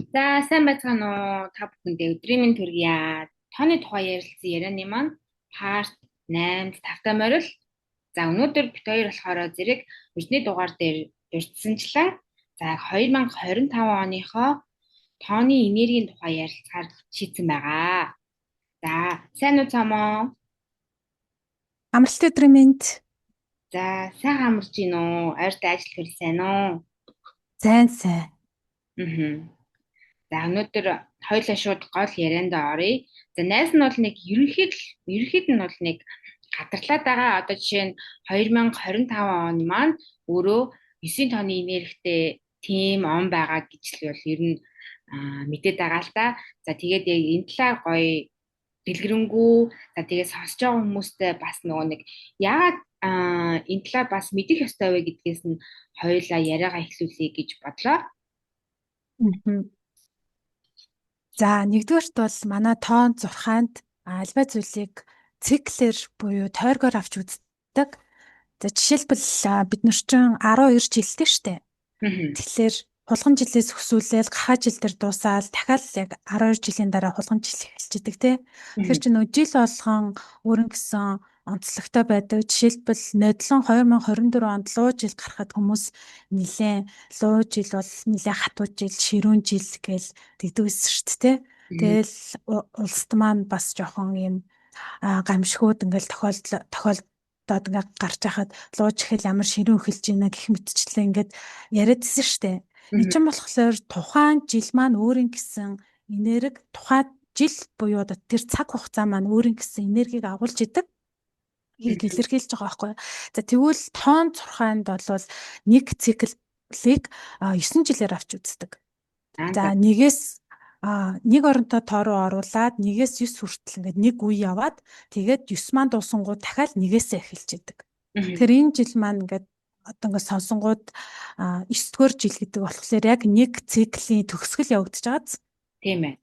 За, сайн байцгаана уу? Та бүхэндээ өдрийн мэнд төргийа. Тооны тухай ярилцсан ярианы маань part 8 тавтай морил. За, өнөөдөр бит хоёр болохоор зэрэг өрсний дугаар дээр дурдсанчлан за 2025 оныхоо тооны энергийн тухай ярилцахаар шийдсэн байгаа. За, сайн уу цаамаа? Амралт өдрийн мэнд За, сайн амарч гин үү? Ойртой ажил хэл сайн уу? сайн. Аа. За өнөөдөр хоёулаа шууд гол ярианд оръё. За найз нь бол нэг ерөнхийд нь бол нэг гадарлаад байгаа. Одоо жишээ нь 2025 он маань өөрөө 9 тонны энергитэй тим он байгаа гэж л бол ер нь мэдээд байгаа л та. За тэгээд яг энэ талаар гоё дэлгэрэнгүй. За тэгээд сонсож байгаа хүмүүстээ бас нөгөө нэг яагаад энэ талаар бас мэдэх ёстой вэ гэдгээс нь хоёулаа яриагаа эхлүүлэе гэж бодлоо. Мгм. За нэгдүгээрт бол манай тоон зурхаанд альва зүйлийг циклэр буюу тойргоор авч үздэг. За жишээлбэл бид нар чинь 12 жилтэй штэ. Аа. Тэгэхээр хулган жилээс өсвөлээл гахаа жил дээр дуусаал дахиад яг 12 жилийн дараа хулган жил эхэлчихдэг тий. Тэгэхээр чи нөө жил болгон өөрөнгө гисэн онцлогтой байдаг. Жишээлбэл нодлон 2024 онд луу жил гарахад хүмүүс нилээн луу жил бол нилээн хатуу жил, ширүүн жил гэж тэгдэгсэн шүү дээ тий. Тэгэл улсад маань бас жоохон юм гамшгууд ингээл тохиолдоод ингээ гарч байхад лууж ихэл ямар ширүүн эхэлж байна гэх мэтчлээ ингээд яриадсэн штэ. Энд чинь болохоор тухайн жил маань өөрийн гэсэн энерги тухайн жил буюу одоо тэр цаг хугацаа маань өөрийн гэсэн энергийг агуулж идэг. Илэрхийлж байгаа байхгүй. За тэгвэл тоон зурхаанд бол нэг циклийг 9 жилээр авч үздэг. За нэгээс нэг оронтой тоо руу оруулаад нэгээс 9 хүртэл ингээд нэг үе яваад тэгээд 9 маань дуусангууд дахиад нэгээсээ эхэлж идэг. Тэгэхээр энэ жил маань ингээд одоо ингээд сонсонгууд 9-р жил гэдэг болохоор яг нэг циклийн төгсгөл явагдаж байгааз. Тийм ээ.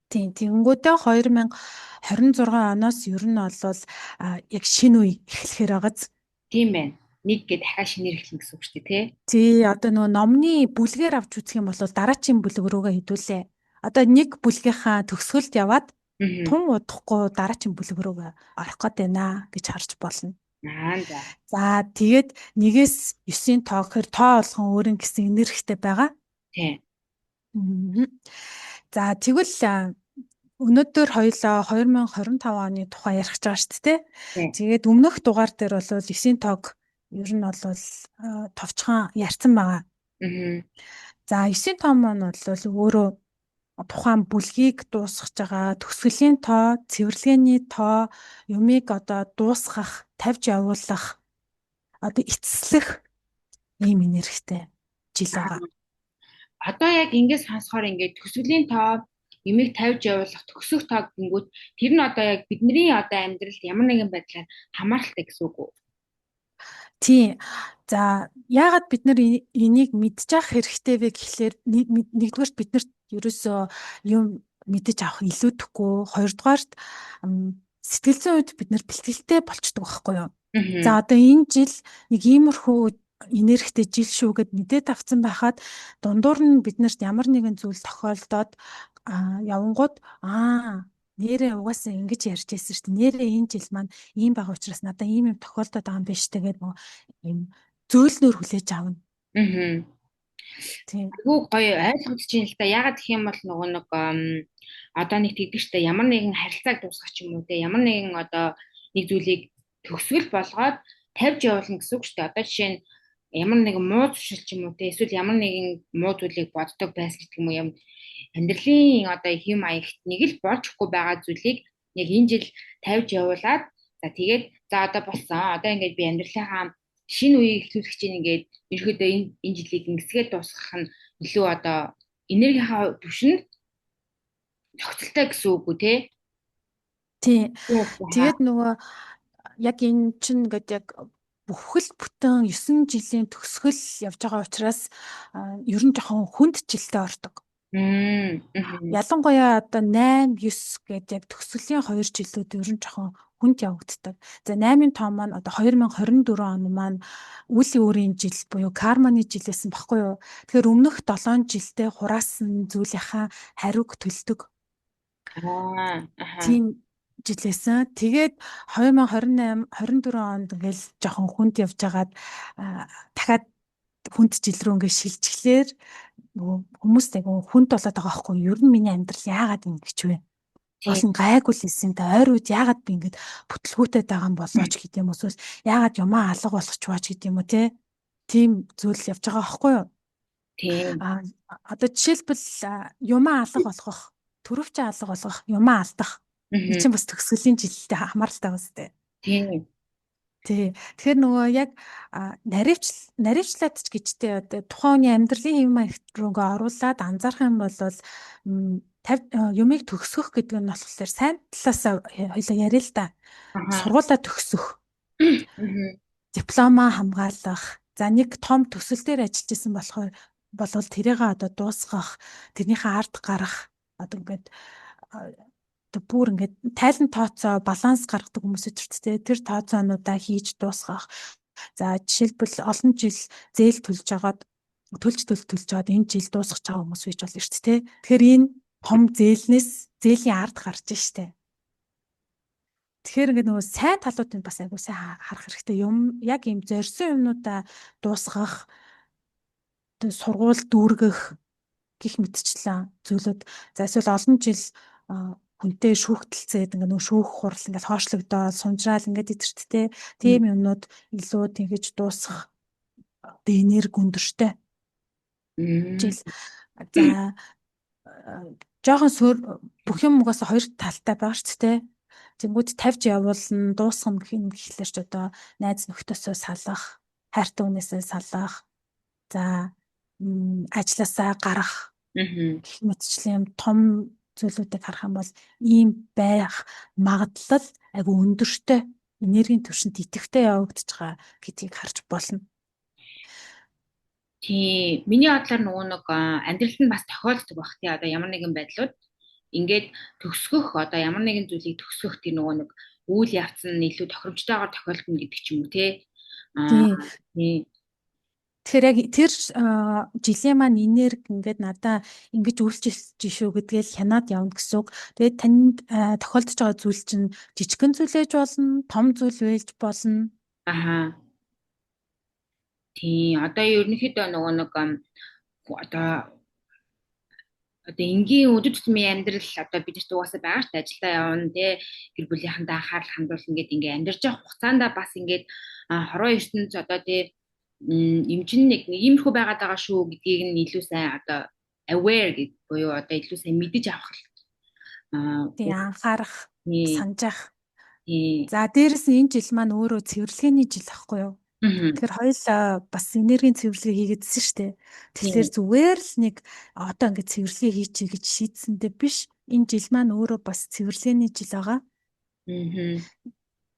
Тийм. Тэгэнгүүтээ 2026 оноос ер нь бол яг шинэ үе эхлэхээр байгааз. Тийм байна. Нэг гэ дахиад шинээр эхлэн гэсэн үг шүү дээ, тий? Тий, одоо нөгөө номны бүлгээр авч үзэх юм бол дараачийн бүлэг рүүгээ хэдүүлээ. Одоо нэг бүлгийнхаа төгсгөлд яваад тун удахгүй дараачийн бүлэг рүүгээ орох гээд байна гэж харж болно. За. За тэгээд нэгээс 9-ийн тоо гэхээр тоо болгон өөрийн гэсэн энергитэй байгаа. Тийм. За тэгвэл өнөөдөр хоёулаа 2025 оны тухай ярих гэж байгаа шүү дээ. Тэгээд өмнөх дугаар дээр бол 9-ийн тоог ер нь бол товчхон ярьсан байгаа. За 9-ийн тоо маань бол өөрөө тухайн бүлгийг дуусгаж байгаа төгсгөлийн тоо, цэвэрлэгээний тоо, юмыг одоо дуусгах, тавьж явуулах, одоо эцэслэх ийм энергитэй жил байгаа. Одоо яг ингэж сонсохоор ингээд төгсгөлийн тоо юмыг тавьж явуулах төгсөх тоо гингүүд тэр нь одоо яг бидний одоо амьдралд ямар нэгэн байдлаар хамааралтай гэсэн үг үү? Тийм. За яагаад бид нар энийг мэдчих хэрэгтэй вэ гэхлээр нэгдүгээрт биднэрт ерөөсөө юм мэдэж авах илүүдэхгүй, хоёрдугаарт сэтгэл зүйн үед бид нар бэлтгэлтэй болчдөг байхгүй юу? За одоо энэ жил нэг иймэрхүү энергитэй жил шүү гэд мэдээд авсан байхад дундуур нь биднэрт ямар нэгэн зүйл тохиолдоод явангууд нэрээ угаасаа ингэж ярьж байсан шүү дээ. Нэрээ энэ жил маань ийм байгаа учраас надад ийм юм тохиолдоод байгаа юм биш тэгээд нөгөө ийм зөөлнөр хүлээж авна. Тийм. Айгуу гоё ойлгогдож байна л та. Ягаад гэх юм бол нөгөө нэг одоо нэг тэгдэг штэ ямар нэгэн харилцааг дуусгах ч юм уу те ямар нэгэн одоо нэг зүйлийг төгсгөл болгоод тавьж явуулна гэсэн үг штэ. Одоо жишээ нь ямар нэгэн муу зуршил ч юм уу те эсвэл ямар нэгэн муу зүйлийг боддог байсан гэдэг юм уу юм амьдралын одоо хэм маягт нэг л болчихгүй байгаа зүйлийг яг энэ жил тавьж явуулаад за тэгээд за одоо болсон. Одоо ингээд би амьдралынхаа шинэ үеийг эхлүүлэх чинь ингээд ерөөдөө энэ жилийг ингэсгээд дуусгах нь илүү одоо энергийнхаа түвшинд зохицолтой гэсэн үг үү те? Тийм. Тэгээд нөгөө яг энэ чинь ингээд яг бүхэл бүтэн 9 жилийн төгсгөл явж байгаа учраас ер нь жоохон хүнд жилтэй ордог. Мгм. Ялангуяа одоо 8, 9 гэдэг яг төгсгөлийн 2 жилүүд ер нь жоохон хүнд явагддаг. За 8-ын том маань одоо 2024 он маань үлийн өөрийн жил буюу карманы жил байсан баггүй юу? Тэгэхээр өмнөх 7 жилдээ хураасан зүйлийнхаа хариуг төлдөг. Аха. Тийм жил байсан. Тэгээд 2028, 24 онд ингээл жоохон хүнд явж байгаад дахиад хүнд жил рүү ингээд шилжихлээр нөгөө хүмүүс айгу хүнд болоод байгаа байхгүй юу? Ер нь миний амьдрал яагаад ингэж вэ? Тийм. Олон гайгүй л хэлсэн та ойр үед яагаад би ингэж бүтлгүүтээд байгаа юм болооч гэдэг юм уус яагаад юмаа алга болгочваач гэдэг юм уу те? Тийм зүйл явж байгаа байхгүй юу? Тийм. А одоо жишээлбэл юмаа алга болгох, төрөвч алга болгох, юмаа алдах. Эн Мгм. чинь бас төгсгөлийн жилдээ хамааралтай байна сте. Тийм. Тий. Тэгэхээр нөгөө яг наривчлаад ч гэжтэй одоо тухайн хүний амьдралын хэв маягт руугаа оруулаад анзаарах юм бол 50 юмыг төгсгөх гэдэг нь болохоор сайн талаасаа хоёлаа яриа л да. Аха. Сургуулаа төгсөх, Мгм. дипломоо хамгаалах. За нэг том төсөл дээр ажиллаж исэн болохоор болвол тэрийгээ одоо дуусгах, тэрнийхээ ард гарах одоо ингээд одоо бүр ингээд тайлан тооцоо баланс гаргадаг хүмүүс өдөрттэй тэр тооцоонуудаа хийж дуусгах. За жишээлбэл олон жил зээл төлж жагаад энэ жил дуусгах байгаа хүмүүс байж болно шүү дээ. Тэгэхээр энэ том зээлийн ард гарч штэ. Тэгэхээр ингээд нөгөө сайн талуудыг бас айгуу сайн харах хэрэгтэй. Яг ийм зорьсон юмнуудаа дуусгах, сургууль дүүргэх гих мэтчлэн зүйлүүд за эсвэл олон жил хүнтэй шүүхтэлцээд ингээ нөө шүүх хурал ингээ хоошлогдоод сунжраал ингээ идэрчтэй тийм юмнууд илүү тэгэж дуусгах энерги өндөртэй Мгм. жил за жоохон бүх юм угаасаа хоёр талтай байгаа шүү дээ. Тэнгүүд тавьж явуулна дуусгах гэхлээр ч одоо найз нөхдөсөө салах хайртай хүнээсээ салах за ажилласаа гарах Мгм. гэх мэтчлэн юм том зүйлүүдийг харах юм бол ийм байх магадлал айгу өндөртэй энергийн түвшинд идэвхтэй явагдаж байгаа гэдгийг харж болно. Тийм. Миний бодлоор нөгөө нэг амьдралд нь бас тохиолддог баг тий. Одоо ямар нэгэн байдлууд ингээд төгсгөх одоо ямар нэгэн зүйлийг төгсгөх тий нөгөө нэг үйл явц нь илүү тохиромжтойгоор тохиолдно гэдэг ч юм уу тий. Аа Тийм. тий. Тэгэхээр яг тэр жилийн маань энерги ингээд надаа ингэж үйлчилж шүү гэдгээл хянаад явна гэсэн үг. Тэгээд танд тохиолдож байгаа зүйл чинь жижигхэн зүйл ээж болно, том зүйл байж болно. Аха. Тийм. Одоо ерөнхийдөө нөгөө нэг одоо энгийн өдөр тутмын амьдрал одоо бидэрт угаасаа байгаа шүү дээ ажилдаа явна тий гэр бүлийнхэнтэй анхаарал хандуул ингээд ингээ амьдарч явах хугацаанд бас ингээд хорвоо ертөнц одоо тий эмчин нэг иймэрхүү байгаад байгаа шүү гэдгийг нь илүү сайн одоо aware гэдэг буюу одоо илүү сайн мэдэж авах Тийм анхаарах, үүний санджах. тий. За дээрэс нь энэ жил маань өөрөө цэвэрлэгээний жил ахгүй юу? Мгм. Тэгэхээр хоёулаа бас энергийн цэвэрлэгээ хийгээдсэн шүү дээ. Тэгэхээр Тийм. зүгээр л нэг одоо ингээд цэвэрлэгээ хийчихье гэж шийдсэндээ биш. Энэ жил маань өөрөө бас цэвэрлэгээний жил байгаа. Мгм.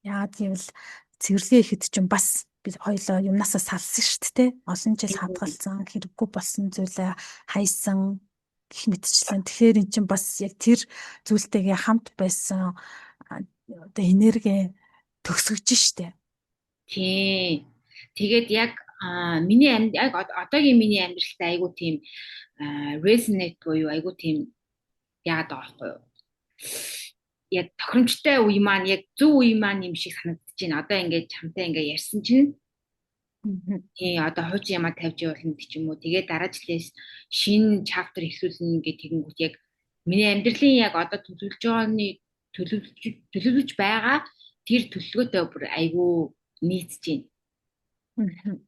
Яагаад гэвэл цэвэрлэгээ ихэд чинь бас бид хоёулаа юмнасаа салсан шүү дээ. Олон жил хадгалсан, хэрэггүй болсон зүйлээ хайсан гэх мэтчлэн. Тэгэхээр эн чинь бас яг тэр зүйлтэйгээ хамт байсан одоо энерги төгсгөж штэ. Тийм. Тэгээд яг миний яг одоогийн миний амьдралтай айгу тийм resonate буюу айгу тийм яагаад байгаа байхгүй юу? Яг тохиромжтой үе маань яг зөв үе маань юм шиг санагдаж байна. Одоо ингээд чамтай ингээд ярьсан чинь тий одоо хуучин ямаа тавьж явуулна гэх юм уу. Тэгээд дараа жилээс шинэ чаптер эхлүүлнэ гэх тэгэнгүүт яг миний амьдралын яг одоо төлөвлөж байгаа тэр төлөвлөгөөтэй бүр айгүй нийцж байна.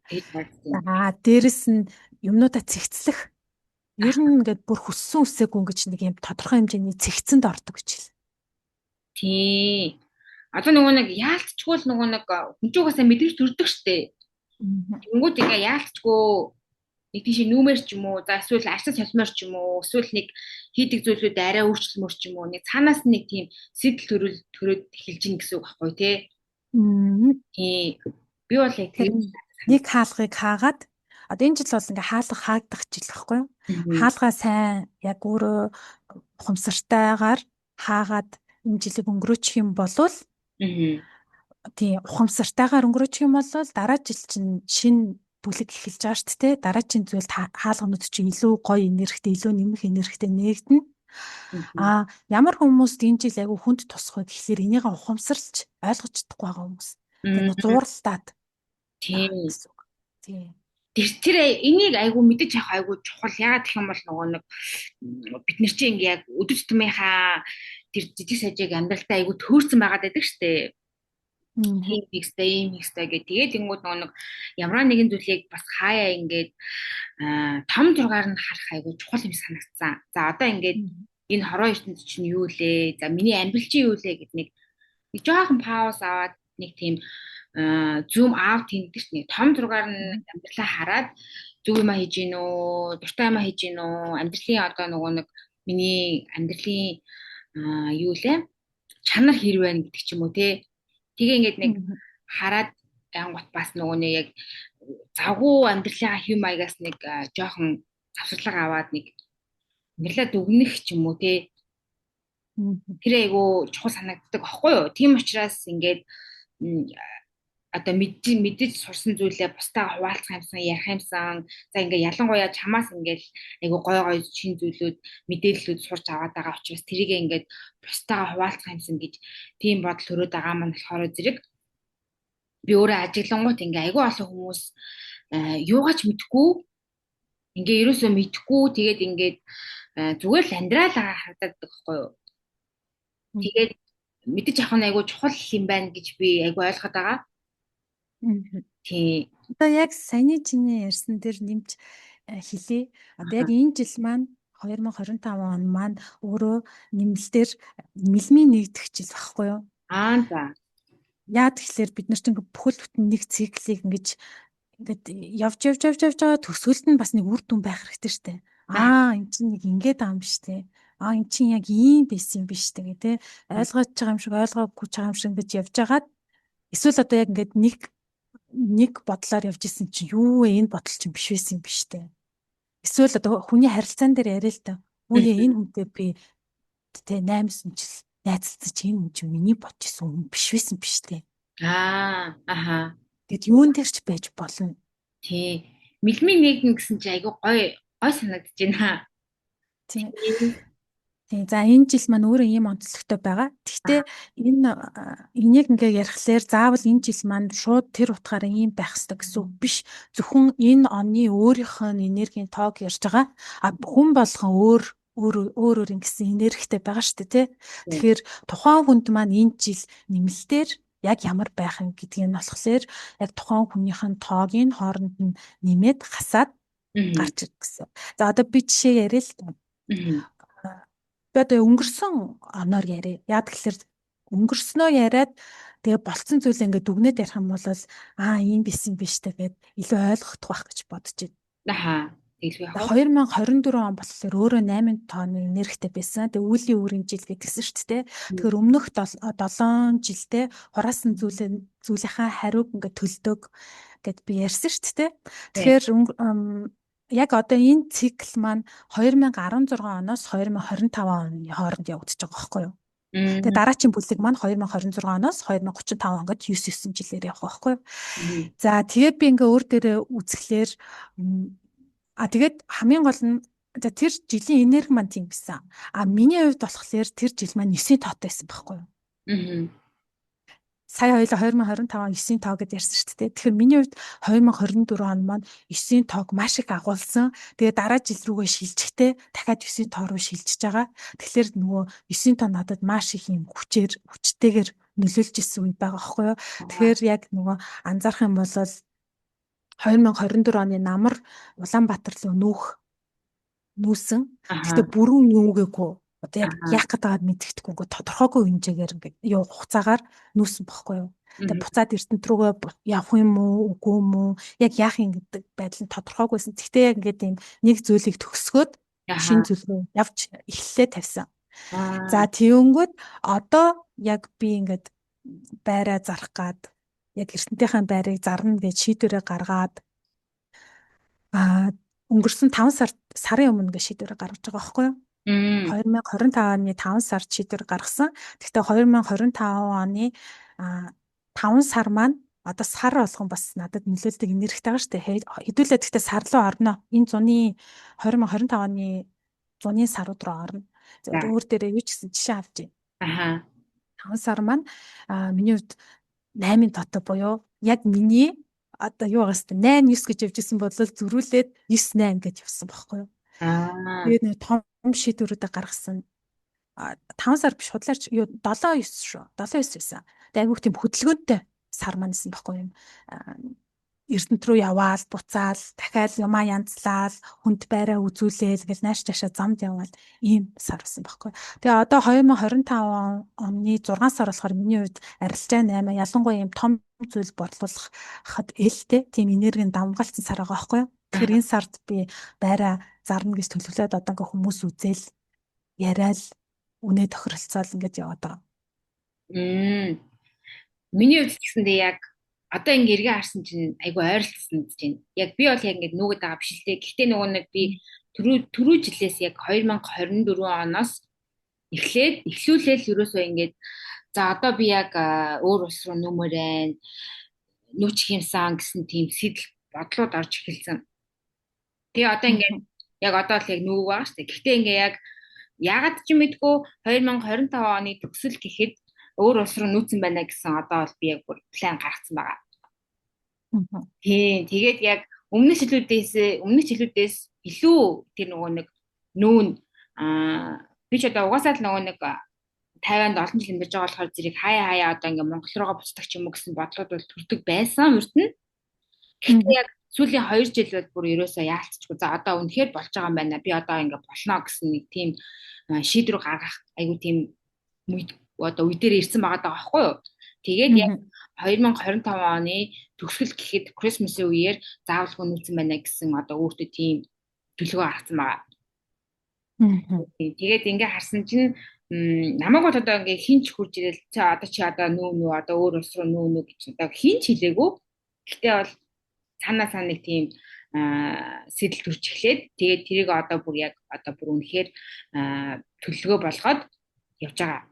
Тэгж харагдаж байна. Дээрэс нь юмнуудаа цэгцлэх. Ер нь ингээд бүр хүссэн үсээгүй ингэж нэг юм тодорхой хэмжээний цэгцэнд ордог гэж хэл. Тий. Одоо нөгөө нэг яалтчгүй л нөгөө нэг хүн ч угаасаа мэдрэгч төрдөг штэ. Тэнгүүд ингээ яалтчгүй нэг тийш нүүмэр ч юм уу за эсвэл арьсаа солимор ч юм уу эсвэл нэг хийдэг зүйлүүд арай өөрчлөлмөр ч юм уу нэг цаанаас нэг тийм сэтэл төрөөд эхэлж ийн гэсэн үг байхгүй тий. Тий. Би бол яг Тэр тийм нэг хаалгыг хаагаад Одоо энэ жил бол ингээ хаалга хаагдах жил байхгүй юу? Хаалгаа сайн яг өөрөө ухамсартайгаар хаагаад энэ жилиг өнгөрөөчих юм бол тий ухамсартайгаар өнгөрөөчих юм бол дараа жил чинь шинэ бүлэг эхэлж байгаа шүү дээ. Дараагийн зүйлд хаалганууд чинь илүү гоё энергитэй, илүү нэмэх энергитэй нээгдэнэ. Ямар хүмүүст энэ жил айгүй хүнд тусах вэ гэхлээр энийг ухамсарлж ойлгож чадахгүй байгаа хүмүүс. Тэгээд зууралдаад. Тийм. Тийм. Тэр энийг айгүй мэдэж явах айгүй чухал. Яагаад гэх юм бол нөгөө нэг бид нар чинь ингээ яг өдөж тумынхаа тэр жижиг сажиг амьдралдаа айгүй төөрцөн байгаад байдаг штэ. Тийм ихтэй гэх. Тэгээд ингүүд нөгөө нэг ямар нэгэн зүйлийг бас хаяа ингээд том зургаар нь харах айгүй чухал юм санагдсан. За одоо ингээд энэ хороо ертөнд чинь юу лээ? За миний амьдрал чинь юу лээ гэд нэг жоохон пауз аваад нэг тийм зум аут хийдэг чинь нэг том зургаар нь амьдралаа хараад зөв юм хийж гин үү, дуртай юм хийж гин үү, амьдралын одоо нөгөө нэг миний амьдралын юу лээ? Чанар хэр байна гэдэг ч юм уу те. Тэгээ ингээд нэг хараад янгот бас нөгөө нэг яг завгүй амьдралынхаа хэм маягаас нэг жоохон завсарлага аваад нэг амьдралаа дүгнэх ч юм уу те. Тэр айгу чухал санагддаг аахгүй юу? Тийм учраас ингээд одоо мэдэж сурсан зүйлээ бусдаа хуваалцах юмсан, ярих юмсан. За ингээ ялангуяа чамаас ингээл айгу гой шин зүйлүүд, мэдээллүүд сурч аваад байгаа учраас тэрийг ингээд бусдаа хуваалцах юмсан гэж тийм бодол төрөөд байгаа маань болохоор зэрэг би өөрөө ажиглангууд ингээ айгу олон хүмүүс юугаач мэдгүй ингээ ерөөсөө мэдгүй тэгээд ингээд зүгээр л амьдрал харагддаг байхгүй юу? Тэгээд мэдэж авах нь айгу чухал юм байна гэж би айгу ойлгоод байгаа. Тий. Одоо яг саяны чиний ярьсан дээр нэмж хэлье. Одоо яг энэ жил маань 2025 он маань өөрөө нэмэлтээр нэмэлмийн нэгдэх жил багхгүй юу? За. Яа тэгэхээр бид нар чинь бүхэл бүтэн нэг циклийг ингээд явж байгаа төсөөлт нь бас нэг үр дүн байх хэрэгтэй шүү дээ. Энд чинь нэг ингээд байгаа юм биш үү? Энд чинь яг ийм байсан юм биш үү гэдэг ойлгож байгаа юм шиг ойлгоогүй байгаа юм шиг гэж явж байгаад эсвэл одоо яг ингээд нэг бодлоор явж исэн чинь юу вэ? Энэ бодол чинь биш байсан юм биш үү? Эсвэл одоо хүний харилцаан дээр яриа л та. Үгүй энэ хүнтэй би тэ 8 жил найзалцаж энэ хүн чинь миний бодчихсон хүн биш байсан биш үү? Тэгэд юун дээр ч байж болно. Тий. Мэлмийн нэгэн гэсэн чинь айгүй гой санагдаж байна. Тий. За энэ жил маань өөрөө ийм онцлогтой байгаа. Гэхдээ энийг ингээ ярихлаар заавал энэ жил маань шууд тэр утгаараа ийм байх ёстой гэсэн үг биш. Зөвхөн энэ оны өөрийнх нь энергийн тоог ярьж байгаа. Хүн болгон өөр ингэсэн энергитэй байгаа шүү дээ, тий. Тэгэхээр тухайн хүнд маань энэ жил нэмэлтээр яг ямар байх юм гэдгийг нь болохоор яг тухайн хүнийх нь тоог нь хооронд нь нэмээд хасаад гарч ирэх гэсэн. За одоо би жишээ яриа л та. Би одоо өнгөрсөн оноор яриа. Яг тэгэхээр өнгөрснөө яриад тэгээ болцсон зүйлээ ингээд дүгнээд ярих юм бол ийм бисэн биш тэгээд илүү ойлгохдох байх гэж бодож байна. 2024 он болохоор өөрөө 8 тонны энергитэй байсан. Тэгээ үеийн үрийн жил гэдгсэн шүү дээ. Тэгэхээр өмнөх 7 жилдээ хураасан зүйлийнхаа хариуг ингээд төлдөг гэд би ярьсан шүү дээ. Тэгэхээр яг одоо энэ цикл маань 2016 оноос 2025 оны хооронд явагдаж байгаа байхгүй юу? Тэгээ дараагийн бүлэг маань 2026 оноос 2035 он гэж 9 жилээр явах байхгүй юу? За тэгээд би ингээ өөр дээрээ үзэхлээр тэгээд хамгийн гол нь тэр жилийн энерги маань тийм байсан. Миний хувьд болохоор тэр жил маань 9 тоотой байсан байхгүй юу? Сая хоёул 2025 9 тоо гэдээ ярьсан шүү дээ. Тэгэхээр миний хувьд 2024 он маань 9 тоог маш их агуулсан. Тэгээ дараа жил рүүгээ шилжихтэй дахиад 9 тоо руу шилжиж байгаа. Тэгэхээр нөгөө 9 тоо надад маш их юм хүчтэйгээр нөлөөлж исэн үе байгаа байхгүй юу? Тэгэхээр яг нөгөө анзаарах юм бол 2024 оны намар Улаанбаатар руу нүүсэн. Гэхдээ бүрэн нүүгээгүй. Одоо яг яах гэдэг мэддэхгүй ингээд тодорхойгүй хэмжээгээр ингээд хугацаагаар нүүсэн бохгүй юу. Тэгээ буцаад эрдэнэт рүүгээ явах юм уу, үгүй юм уу? Яг яах юм гэдэг байдал нь тодорхойгүйсэн. Гэхдээ яг ингээд ийм нэг зүйлийг төгсгөөд шинэ зүйл рүү явж эхлэлээ тавьсан. За тэгэнгүүт одоо яг би ингээд байраа зарах гад яг эрдэнэтийнхээ байрыг зарна гэж шийдвэрээ гаргаад А өнгөрсөн 5 сарын өмнө гэж шийдвэр гаргаж байгаа байхгүй юу? 2025 оны 5 сард шийдвэр гаргасан. Гэхдээ 2025 оны 5 сар маань одоо сар болгон бас надад нөлөөлдөг энергитэй байгаа шүү дээ. Хэдүүлээ гэхдээ сар руу орно. Энэ 2025 оны зуны сарууд руу орно. Өөр дээрээ юу ч гэсэн жишээ авч байна. 5 сар маань миний хувьд 8-ын тото буюу яг миний одоо юу байгаас тэ 8 9 гэж явжсэн бодлол зөрүүлээд 9 8 гэж явсан байхгүй юу? Тэгээд нэг том шийдвэрүүдээ гаргасан. 5 сар биш худлаарч 7 9 шүү. 7 9 байсан. Тэгээд айгүйх тийм хөдөлгөөнтэй сар мансан байхгүй юм. Эрдэнэт рүү яваал, буцаал, дахиад юмаа янзлал, хүнд байраа үзүүлээл гэл нааш таашаа замд яваал ийм сар байсан байхгүй. Тэгээ одоо 2025 оны 6 сар болохоор миний хувьд арилжаа 8 ялангуяа ийм том зүйл борлуулахад ээлтэй тийм энергийн давмгаалцсан сар байгаа байхгүй. Тэгэхээр энэ сард би байраа зарна гэж төлөвлөд одоо ингээ хүмүүс үзэл яриад үнэ тохиролцоол ингэж яваад байгаа. Миний хувьд гэсэндээ яг одоо ингээ эргээ харсан чинь айгу ойролцсон гэж байна. Яг би бол яг ингээ нүгэд байгаа биш л дээ. Гэхдээ нөгөө нэг би түрүү жилээс яг 2024 оноос эхлүүлээл ерөөсөө ингээд за одоо би яг өөр улс руу нөмөрэн нүүчих юмсан гэсэн тийм сэтэл бодлоод орж эхэлсэн. Тэгээ одоо ингээд яг одоо л яг нүг байгаа шүү дээ. Гэхдээ ингээ яг ягаад ч мэдгүй 2025 оны төгсөл гэхэд өөр улс руу нүүсэн байна гэсэн одоо бол би яг бүр план гаргацсан байгаа. Тийм. Тэгээд яг өмнөх жилүүдээс илүү тэр нөгөө нэг нүүн би ч одоо угаасаа л нөгөө нэг Тайванд олон жил амьдарч байгаа болохоор зэрэг хаяа одоо ингээ Монгол руугаа буцдаг ч юм уу гэсэн бодлоод бол төрдөг байсан урд нь. Гэхдээ яг сүүлийн 2 жил бол бүр ерөөсөө яалтчгүй. За одоо үнэхээр болж байгаа юм байна. Би одоо ингээ болно гэсэн нэг тийм шийдвэр гаргах айгу тийм одоо үе дээр ирсэн байгаа даа байхгүй юу. Тэгээд яг 2025 оны төгсгөл гэхэд Christmas-ийн үеэр заавалгүй нүүсэн байна гэсэн одоо өөртөө тийм төлөвөө авсан байгаа. Тэгээд ингээ харсан чинь намайг одоо ингээ хинч хурж ирэл одоо чи одоо нүү одоо өөр улс руу нүү гэж одоо хинч хэлээгүй. Гэхдээ бол цаанаа нэг тийм сэтэл төрч эхлээд тэгээд тэрийг одоо бүр яг одоо бүр үнэхээр төлөвлөгөө болгоод явж байгаа.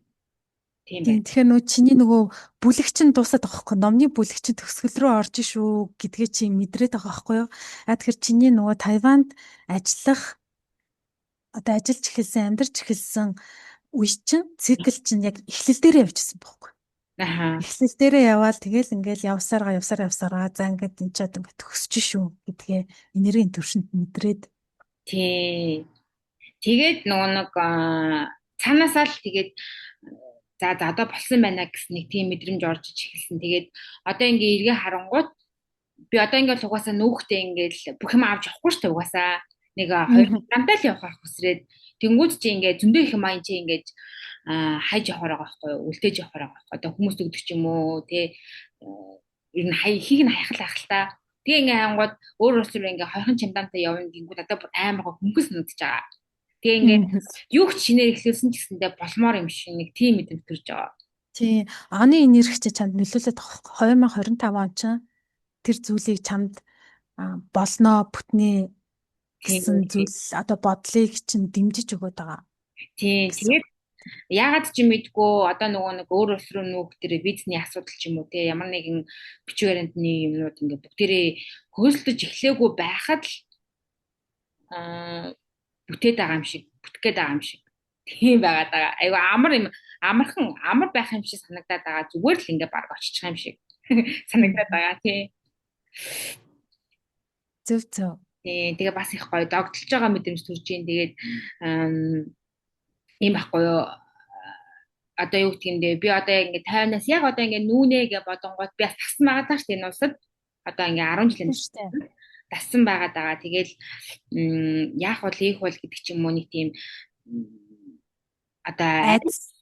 Тэгэхээр чиний нөгөө бүлэг чинь дуусаад байгаа байхгүй номны бүлэг чинь төгсгөл рүү орж шүү гэдгээ чи мэдрээд байгаа байхгүй юу? Тэгэхээр чиний нөгөө Тайванд ажиллах одоо ажиллаж эхэлсэн, амьдарч эхэлсэн үе чинь цикл чинь яг эхлэл дээрээ явжсэн байхгүй. Эхлэл дээрээ яваал тэгэл ингээл явсараа за ингээд энэ ч одоо ингээд төгсөж шүү гэдгээ энергийн төвшөнд мэдрээд. Тий. Тэгээд нөгөө нэг цаанаасаа л тэгээд за одоо болсон байна гэсэн нэг тийм мэдрэмж орж эхэлсэн. Тэгээд одоо ингээ эргээ харангуут би одоо ингээ угаасаа нүүхтэй ингээл бүх юм авч явахгүй шүү дээ угаасаа. Нэг 2 намтай л явах хүсрээд тэнгууд чи ингээ зөндөө их юм аян чи ингээд хайж явахаар байгаа байхгүй юу? Үлдээж явахаар байгаа байхгүй. Одоо хүмүүс өгдөг ч юм уу тий ер нь ихийг нь хайхал ахaltaа. Тэгээ ингээ хангууд өөр улс руу ингээ хойхон чамдаантай явна гингүүд одоо амар хөнгөс нүдж байгаа. Тэгээ ингээ юу ч шинээр эхлүүлсэн ч гэсэндээ болмоор юм шиг нэг тийм мэдрэмж төрж байгаа. Тий. Оны энерги чи чамд нөлөөлөд байгаа 2025 он чинь тэр зүйлийг чамд болноо бүтнээ гэсэн зүйл одоо бодлыг чинь дэмжиж өгöd байгаа. Тий. Тэгээд яагаад ч мэдгүй одоо нөгөө нэг өөр улс руу нүүх тэр визний асуудал ч юм уу те ямар нэгэн бичиг баримтны юмнууд ингээ бүгдээрээ хөөсөлдөж эхлэегүй байхад л бүтээд байгаа юм шиг бүтэх гээд байгаа юм шиг тийм байгаад байгаа. Айгу амар байх юм шиг санагдаад байгаа. Зүгээр л ингээ баг очиж байгаа юм шиг санагдаад байгаа тий. Зөв. Тэгээ бас их гоё догдолж байгаа мэдрэмж төрж ийн. Тэгээд ийм байхгүй юу одоо юу гэмдэ би одоо ингээ 50-аас яг одоо ингээ нүүнэ гэж бодонгууд би бас тассан байгаа даа шүү дээ энэ улсад одоо ингээ 10 жилийн тассан байгаа даа. Тэгэл яах вэ ийх бол гэдэг ч юм уу нэг тийм одоо айц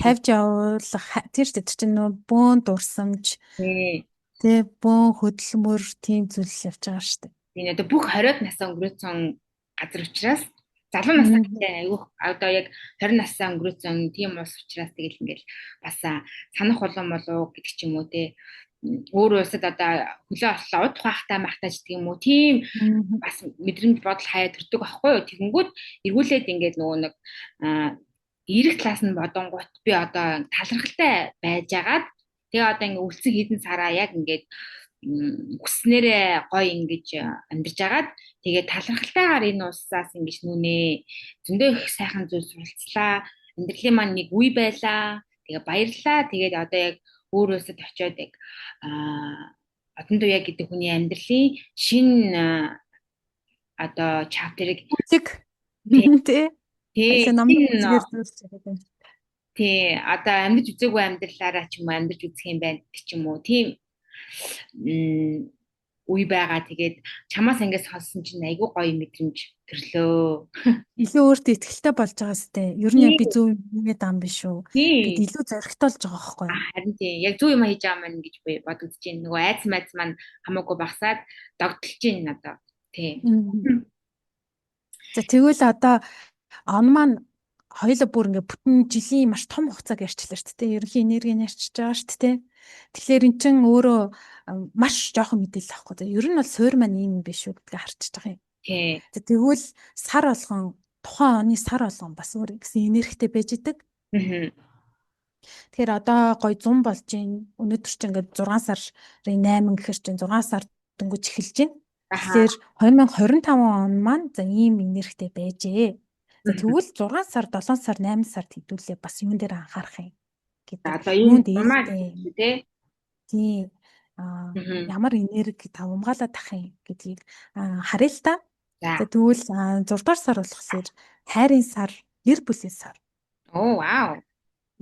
тавьж явуулах тэр шүү дээ чинь нөө бөөн дурсамж тий бөөн хөдөлмөр тийм зүйл явж байгаа шүү дээ. Тийм одоо бүх 20-од насаа өнгөрөөсөн газар учраас залуу настай айгүй одоо яг 20 насаа өнгөрөөсөн тийм ус учраас тэгэл ингээл бас санах болов гэдэг ч юм уу те өөр улсад одоо хөлөө ослоо удах байхтай махтаж гэдэг юм уу тийм бас мэдрэмж бодол хаяа төрдөг байхгүй юу. Тэгэнгүүт эргүүлээд ингээд нөгөө нэг эрэг талаас нь бодонгууд би одоо талархалтай байжгаад тэгээ одоо ингээд үлдсэн хэдэн сараа яг ингээд хүснээрээ гоё ингэж амьдарч агаад тэгээ талархалтайгаар энэ улсаас ингэж нүнэ зөндөө их сайхан зүйл суралцлаа. Амьдралын маань нэг үе байлаа. Тэгээ баярлаа. Тэгээд одоо яг өөр улсад очиод яг одон туяа гэдэг хүний амьдралын шинэ одоо чаптерыг үзэг тий. тий Намын үзгээр зүйлж байгаа юм. тий одоо амьдж үзээгүй амьдралаараа ч юм уу амьдж үзэх юм байна гэх юм уу тийм үе байгаа. Тэгээд чамаас ингээс сонссон чинь айгүй гоё мэдрэмж төрлөө. Илүү өөртөө ихтэй болж байгаа сте. Ер нь би зөв юмээ даам биш үү. Гэт илүү зоригтолж байгаа байхгүй юу? Харин тийм яг зөв юм хийж байгаа маань гэж би бодогдож байна. Нөгөө айц майц маань хамаагүй багсаад догдолж байна надад. Тийм. За тэгвэл одоо он маань хоёулаа бүр ингээ бүтэн жилийн маш том хугацааг ярьчлаа шүү дээ. Ерөнхий энергийн ярьчихж байгаа шүү дээ. Тэгэхээр эн чинь өөрөө маш жоохон мэдээлэл авахгүй. За ер нь бол суур маань ийм биш үү гэдгийг харчихж байгаа юм. Тий. Тэгвэл сар болгон тухайн оны сар болгон бас өөр гэсэн энергитэй байж идэг. Тэгэхээр одоо гой 100 болж байна. Өнөөдөр чинь ингээд 6 сарын 8 гэхэр чинь 6 сар дөнгөж эхэлж байна. Тэгэхээр 2025 он маань за ийм энергитэй байжээ. За тэгвэл 6 сар, 7 сар, 8 сард хэдүүлээ бас юун дээр анхаарах юм гэдэг. Одоо юм дээ. Тийм. Ямар энерги тавамгаалаад тах юм гэдгийг харъя л та. За тэгвэл 6 дугаар сар болохоор хайрын сар, гэр бүлийн сар. Оо вау.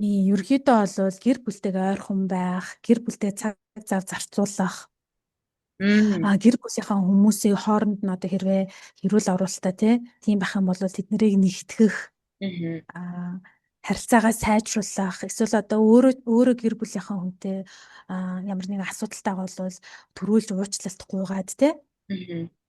Ерөнхийдөө бол гэр бүлтэйгээ ойрхон байх, гэр бүлтэй цаг зав зарцуулах. Гэр бүлийнхаа хүмүүсийн хооронд нь одоо хэрвээ хэрүүл оруулалтаа тийм байх юм бол тэднийг нэгтгэх. Харилцаагаа сайжруулах, эсвэл одоо өөрөө гэр бүлийнхаа хүнтэй ямар нэгэн асуудалтай бол төрүүлж уучлалт гуйгаад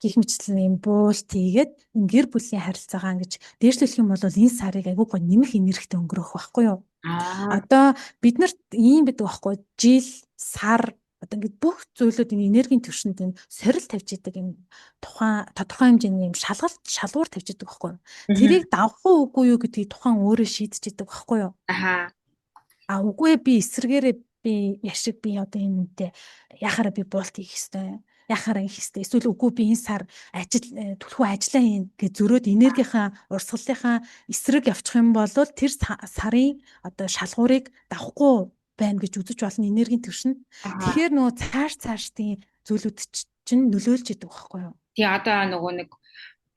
гих мэтлэн юм буулт хийгээд энэ гэр бүлийн харилцаагаа ингэж дээшлүүлэх юм бол энэ сарыг айгүй гоо нэмэх энергитэй өнгөрөх байхгүй юу? Одоо биднэрт ийм байдаг байхгүй жил, сар одоо ингэ бүх зүйлүүд энэ энергийн төвшөнд энэ сорил тавьж идэг юм тухайн тодорхой хэмжээний юм шалгуур тавьж идэг байхгүй юу? Тэрийг давах уугүй юу гэдгийг тухайн өөрөө шийдэж идэг байхгүй юу? Үгүй би эсрэгээрээ би яшиг би одоо энэ үнтэй яхаараа би буулт хийх хэвээр яхаараа их хэвээр эсвэл үгүй би энэ сар түлхүү ажиллаа хийн гэж зөрөөд энергийнхаа урсгалынхаа эсрэг явчих юм бол тэр сарын одоо шалгуурыг давахгүй байна гэж үзэж болно энергийн төвшин. Тэгэхээр нөгөө цааш тийм зүйлүүд чинь нөлөөлж идэг байхгүй юу? Тий одоо нөгөө нэг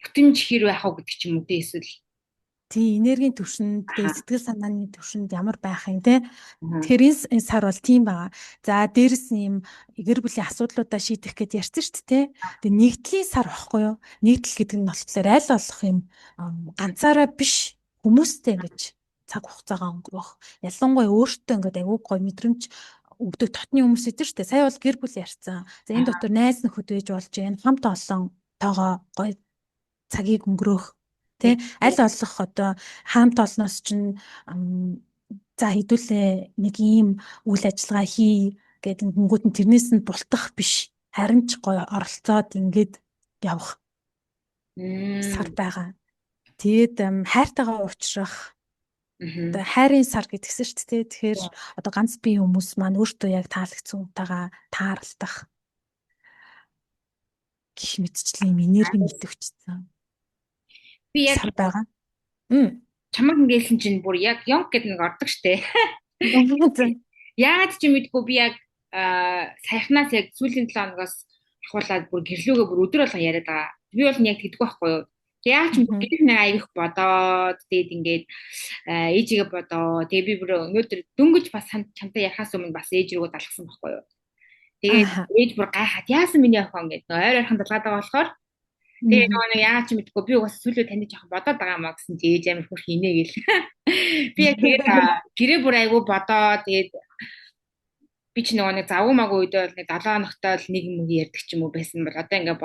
бүтэмж хэр байх уу гэдэг ч юм уу дээ эсвэл тий энергийн төвшөнд сэтгэл санааны төвшөнд ямар байх юм те. Тэгэхээр энэ сар бол тийм байгаа. За дээрэс нь юм гэр бүлийн асуудлуудаа шийдэх гэж ярьсан шүү дээ. Тэгээ нэгдлийн сар багхгүй юу? Нэгдэл гэдэг нь болохоор аль болох юм ганцаараа биш хүмүүстэй ингэж цаг хугацаагаа өнгөрөх. Ялангуяа өөртөө ингээд аягүй гоё мэдрэмж өгдөг дотны хүмүүс идэв шүү дээ. Сая бол гэр бүл ярьсан. За энэ дотор найз нөхөд байж болж байна. Хамт олон тоогоо гоё цагийг өнгөрөөх. Тэ аль болох одоо хаамт олноос чинь за хэдүүлээ нэг ийм үйл ажиллагаа хий гэдэг гингүүд нь тэрнээс нь бултах биш харин ч гоё оролцоод ингээд явах сар байгаа. Тэгээд хайртайгаа уулзрах одоо хайрын сар гэдгсэн шүү дээ. Тэгэхээр одоо ганц бие хүмүүс маань өөртөө яг таалагдсан үнтэйгээ тааралдах гэх мэтчлэн энерги нэтвчсэн. Би яг байгаа. Чамаг ингээсэн чинь бүр яг ёнг гэдэг нэг ордог штэ. Яагаад ч мэдгүй би яг саяхнаас яг сүүлийн 7 хоногоос ахуулаад бүр гэрлүүгээ бүр өдөр болгон яриад байгаа. Би бол яг тэгдэг байхгүй юу. Яг ч бид нэг аявих бодоод тэгээд ингээд ээжигээ бодоо. Тэгээд би бүр өнөөдөр дөнгөж бас чамтай ярахаас өмнө бас ээж рүүгээ далгасан байхгүй юу. Тэгээд ээж бүр гайхаад яасан миний охин гэдэг ойр ойрхон далгаад байгаа болохоор тэгээ нөгөө нэг яагаад ч мэдгүй би угаасаа сүүлийн танд жоохон бодоод байгаа маа гэсэн чи ээж амир хурх инээ гэл. Би яг тэгээд гэрээ бүр айгу бодоо тэгээд би ч нөгөө нэг завгүй маггүй үедээ бол нэг 7 хоногтой л нэг юм ярьдаг ч юм уу байсан бол одоо ингээ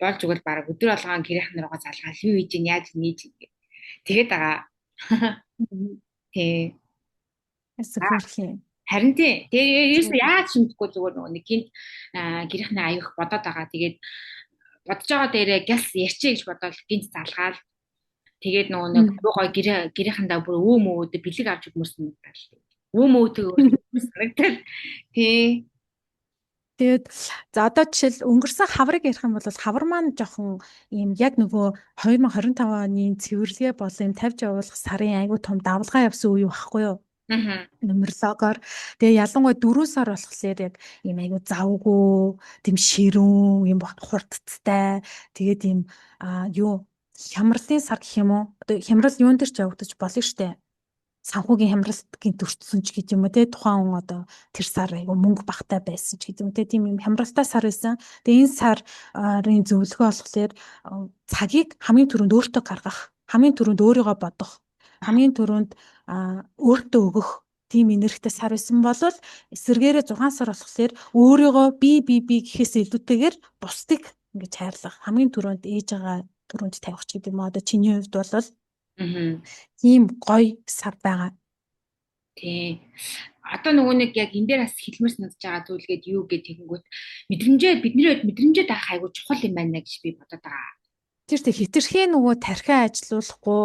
болж өгөл бараг өдөр болгон гэрийнхэн руугаа залгаад юу хийж ийн яаж нээж ингээ. Тэгээд байгаа. Тий. Эсвэрхий. Харин тий. Тэгээ ерөөсөө Тийм. яаж шимдэхгүй зүгээр нөгөө нэг гинт гэрийнхний аюух бодоод байгаа. Тэгээд бодож байгаа дээрээ гяс ярьчээ гэж бодоод гинт залгаал. Тэгээд нөгөө нэг Мм. гой гэрээхэндээ бүр өө мөөдө бэлэг авч өгмөрсөн гэдэг. Өө мөөдөө санагдал. Тий. Тэгээд за одоо жишээл өнгөрсөн хаврыг ярих юм бол хавар маань жоохон ийм яг нөгөө 2025 оны цэвэрлэгээ бол ийм тавьж явуулах сарын айгүй том давлгаа явсан үе байхгүй юу? Аа. Нөмрлөгөөр тэгээ ялангуяа 4 сар болохоор яг ийм айгүй завгүй тийм ширүүн ийм хурдцтай тэгээд ийм юу хямралын сар гэх юм уу? Одоо хямрал юун дээр ч явагдаж болно штэ. Санхүүгийн хямралтын төрчсөн ч гэдэг юм уу те тухайн хүн одоо тэр сар айгу мөнгө багтай байсан ч гэдэг юм те тийм юм хямралтай сар байсан. Тэгээ энэ сарын зөвлөгөө болохоор цагийг хамгийн түрүүнд өөртөө гаргах, хамгийн түрүүнд өөрийгөө бодох, хамгийн түрүүнд өөртөө өгөх тийм энергитэй сар байсан бол эсэргээрээ 6 сар болохоор өөрийгөө би гэхээс илүүтэйгээр бусдыг ингэж хайрлах, хамгийн түрүүнд ээж байгаа түрүүнд тавих ч гэдэг юм уу. Одоо чиний хувьд бол Аа. ийм гоё сар байгаа. Тий. Одоо нөгөө нэг яг энэ дээр бас хэлмэр санагдаж байгаа зүйлгээд юу гэж тэгэнгүүт мэдрэмжээ бидний хувьд мэдрэмжээ даах айгуу чухал юм байна гэж би бодоод байгаа. Тэр хэтэрхээ нөгөө тархиа ажилуулахгүй,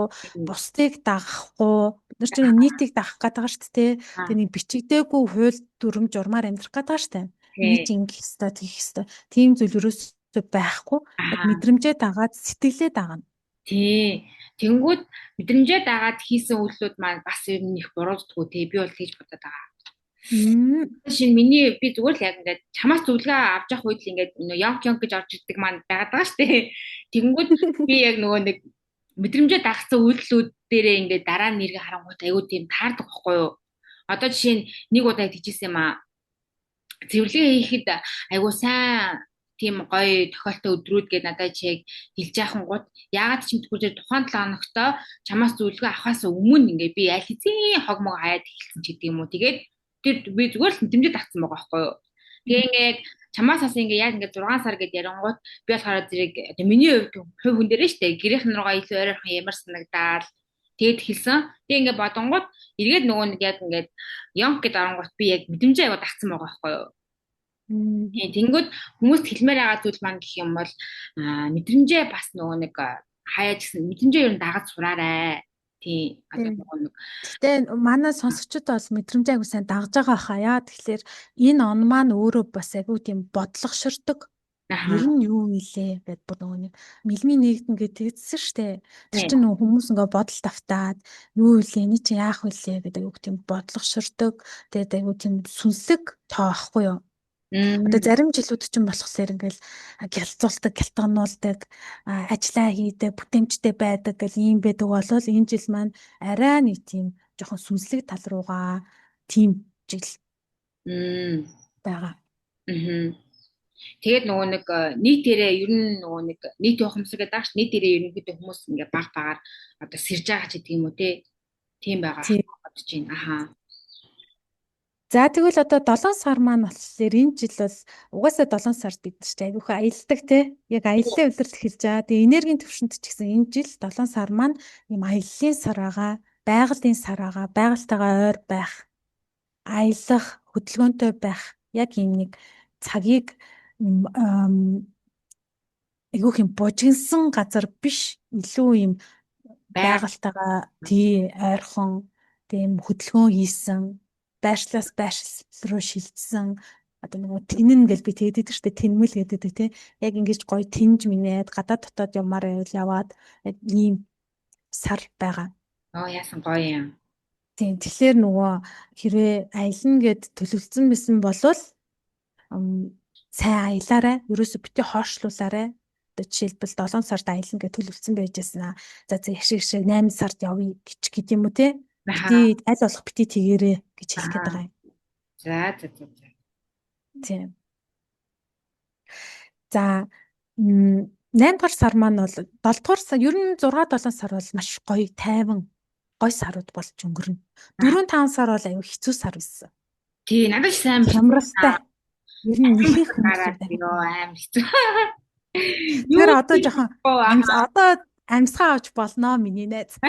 бусдыг дагахгүй, бид нар чинь нийтийг дагах гэдэг байгаа шүү дээ. Тэгээ нэг бичигдээгүй хууль дүрм журмаар амьдрах гэдэг байгаа шүү дээ. Нийт ингэх ёстой, тэгэх ёстой. Тийм зүйл ерөөсөө байхгүй. Яг мэдрэмжээ дагаад сэтгэлээ дагана. Тий. Тэнгүүд мэдрэмжээ дагаад хийсэн үйлдэлүүд маань бас ер нь их буруутдаггүй тий. Би бол тэгж бодоод байгаа. Шинэ би зүгээр л яг ингээд чамаас зөвлөгөө авч явах үед л ингээд ёнк гэж орж ирдэг маань байгаад байгаа шүү дээ. Тэнгүүд би яг нөгөө нэг мэдрэмжээ дагсан үйлдэлүүд дээрээ ингээд дараа нь нэргээ харангуйтай айгүй тийм таардаг байхгүй юу? Одоо жишээ нь нэг удаа тэгжсэн юм аа. Цэвэрлэгээ хийхэд айгүй сайн тийм гоё тохиолтой өдрүүд гээд надад чиг хэлж яахан гут яагаад ч юмдгүй зэрэг тухайн 7 хоногт чамаас зөвлөгөө авахаас өмнө ингээд би аль хэзээ хог мог хаяад эхэлсэн ч гэдэг юм уу. Тэгээд тэр би зүгээр л мэдрэмжээ татсан байгаа байхгүй юу. Тэгээ ингээд чамаас бас ингээд яг ингээд 6 сар гэд ярангууд би болохоор зэрэг одоо миний хувь хүн дээр нь штэ гэрийнхэн руугаа илүү ойрхон ямар санагдаад тэгэд хэлсэн. Тэгээ ингээд бодонгууд эргээд нөгөө нэг яг ингээд ёнк гэд оронгууд би яг мэдрэмжээ аваад татсан байгаа байхгүй юу. Тэнгүүд хүмүүст хэлмээр байгаа зүйл маань гэх юм бол мэдрэмжээ бас нөгөө нэг хаяаж гисэн мэдрэмжээ ер нь дагаж сураарай. Тий. Одоо нөгөө нэг. Гэтэ манай сонсогчид бол мэдрэмжээ айгуу сайн дагж байгаа хаа яа. Тэгэхээр энэ он маань өөрөө бас айгуу тийм бодлогоширдог. Ер нь юу нэлээ гэд нөгөө нэг мэлмийн нэгдэн гэж тэгдсэн штэ. Тэр чинь нөгөө хүмүүс ингээ бодол тавтаад юу илээ эний чи яах вүлээ гэдэг айгуу тийм бодлогоширдог. Тэгээд айгуу тийм сүнслэг тоо ахгүй юу. Одоо зарим жилүүд чинь болохоор ингээл гялцуулдаг, гялтгануулдаг, ажиллаа хийдэг, бүтээмжтэй байдаг гэл ийм байдаг болол энэ жил маань арай нэг тийм жоохон сүнслэг тал руугаа тийм жил байгаа. Тэгээд нөгөө нэг нийтээрээ ер нь нөгөө нэг нийт ухамсар гэдэг ааш нийтээрээ ерөнхийдөө хүмүүс ингээ баг багаар одоо сэрж байгаа ч гэдэг юм уу тийм байгаа бодож байна. Ахаа. За тэгвэл одоо 7 сар маань болохоор энэ жил бол угаасаа 7 сард бид нар ч айгүйх аялдаг те. Яг аяллаа удирд эхэлж байгаа. Тэгээ энергийн төвшөнд ч гэсэн энэ жил 7 сар маань юм аяллаа сар байгаа, байгалийн сар байгаа, байгальтайгаа ойр байх, аялах, хөдөлгөөнтэй байх. Яг ийм нэг цагийг айгүйх юм бужигнсан газар биш, илүү юм байгальтайгаа тий ойрхон тийм хөдөлгөөн хийсэн байршлаас байршил руу шилжсэн одоо нөгөө тэнэн гэл би тэгдэдэг штэ тэнмэл гэдэг те яг ингэж гоё тэнж минээд гадаад дотоод явмаар байвал яваад ийм сар байгаа. Яасан гоё юм. Тийм тэгэхээр нөгөө хэрвээ аялна гэд төлөвлөсөн байсан болвол сайн аялаарай. Ерөөсө бити хоошлуулаарай. Одоо жишээлбэл 7 сард аялна гэж төлөвлөсөн байжсэн. За яшиг 8 сард явъя гэдэг юм уу те. Бити аль болох бити тэгэрээ гэж хэлэх гээд байгаа юм. За. Тийм. За 8 дугаар сар маань бол 7 дугаар сар ер нь 6-7 сар бол маш гоё тайван гоё сарууд болж өнгөрнө. 4-5 сар бол аюу хэцүү сар байсан. Тий, надад сайн хямралтай. Ер нь ихэнх аим хэцүү. Тэр одоо жоохон одоо амьсгаа авч болноо миний найз.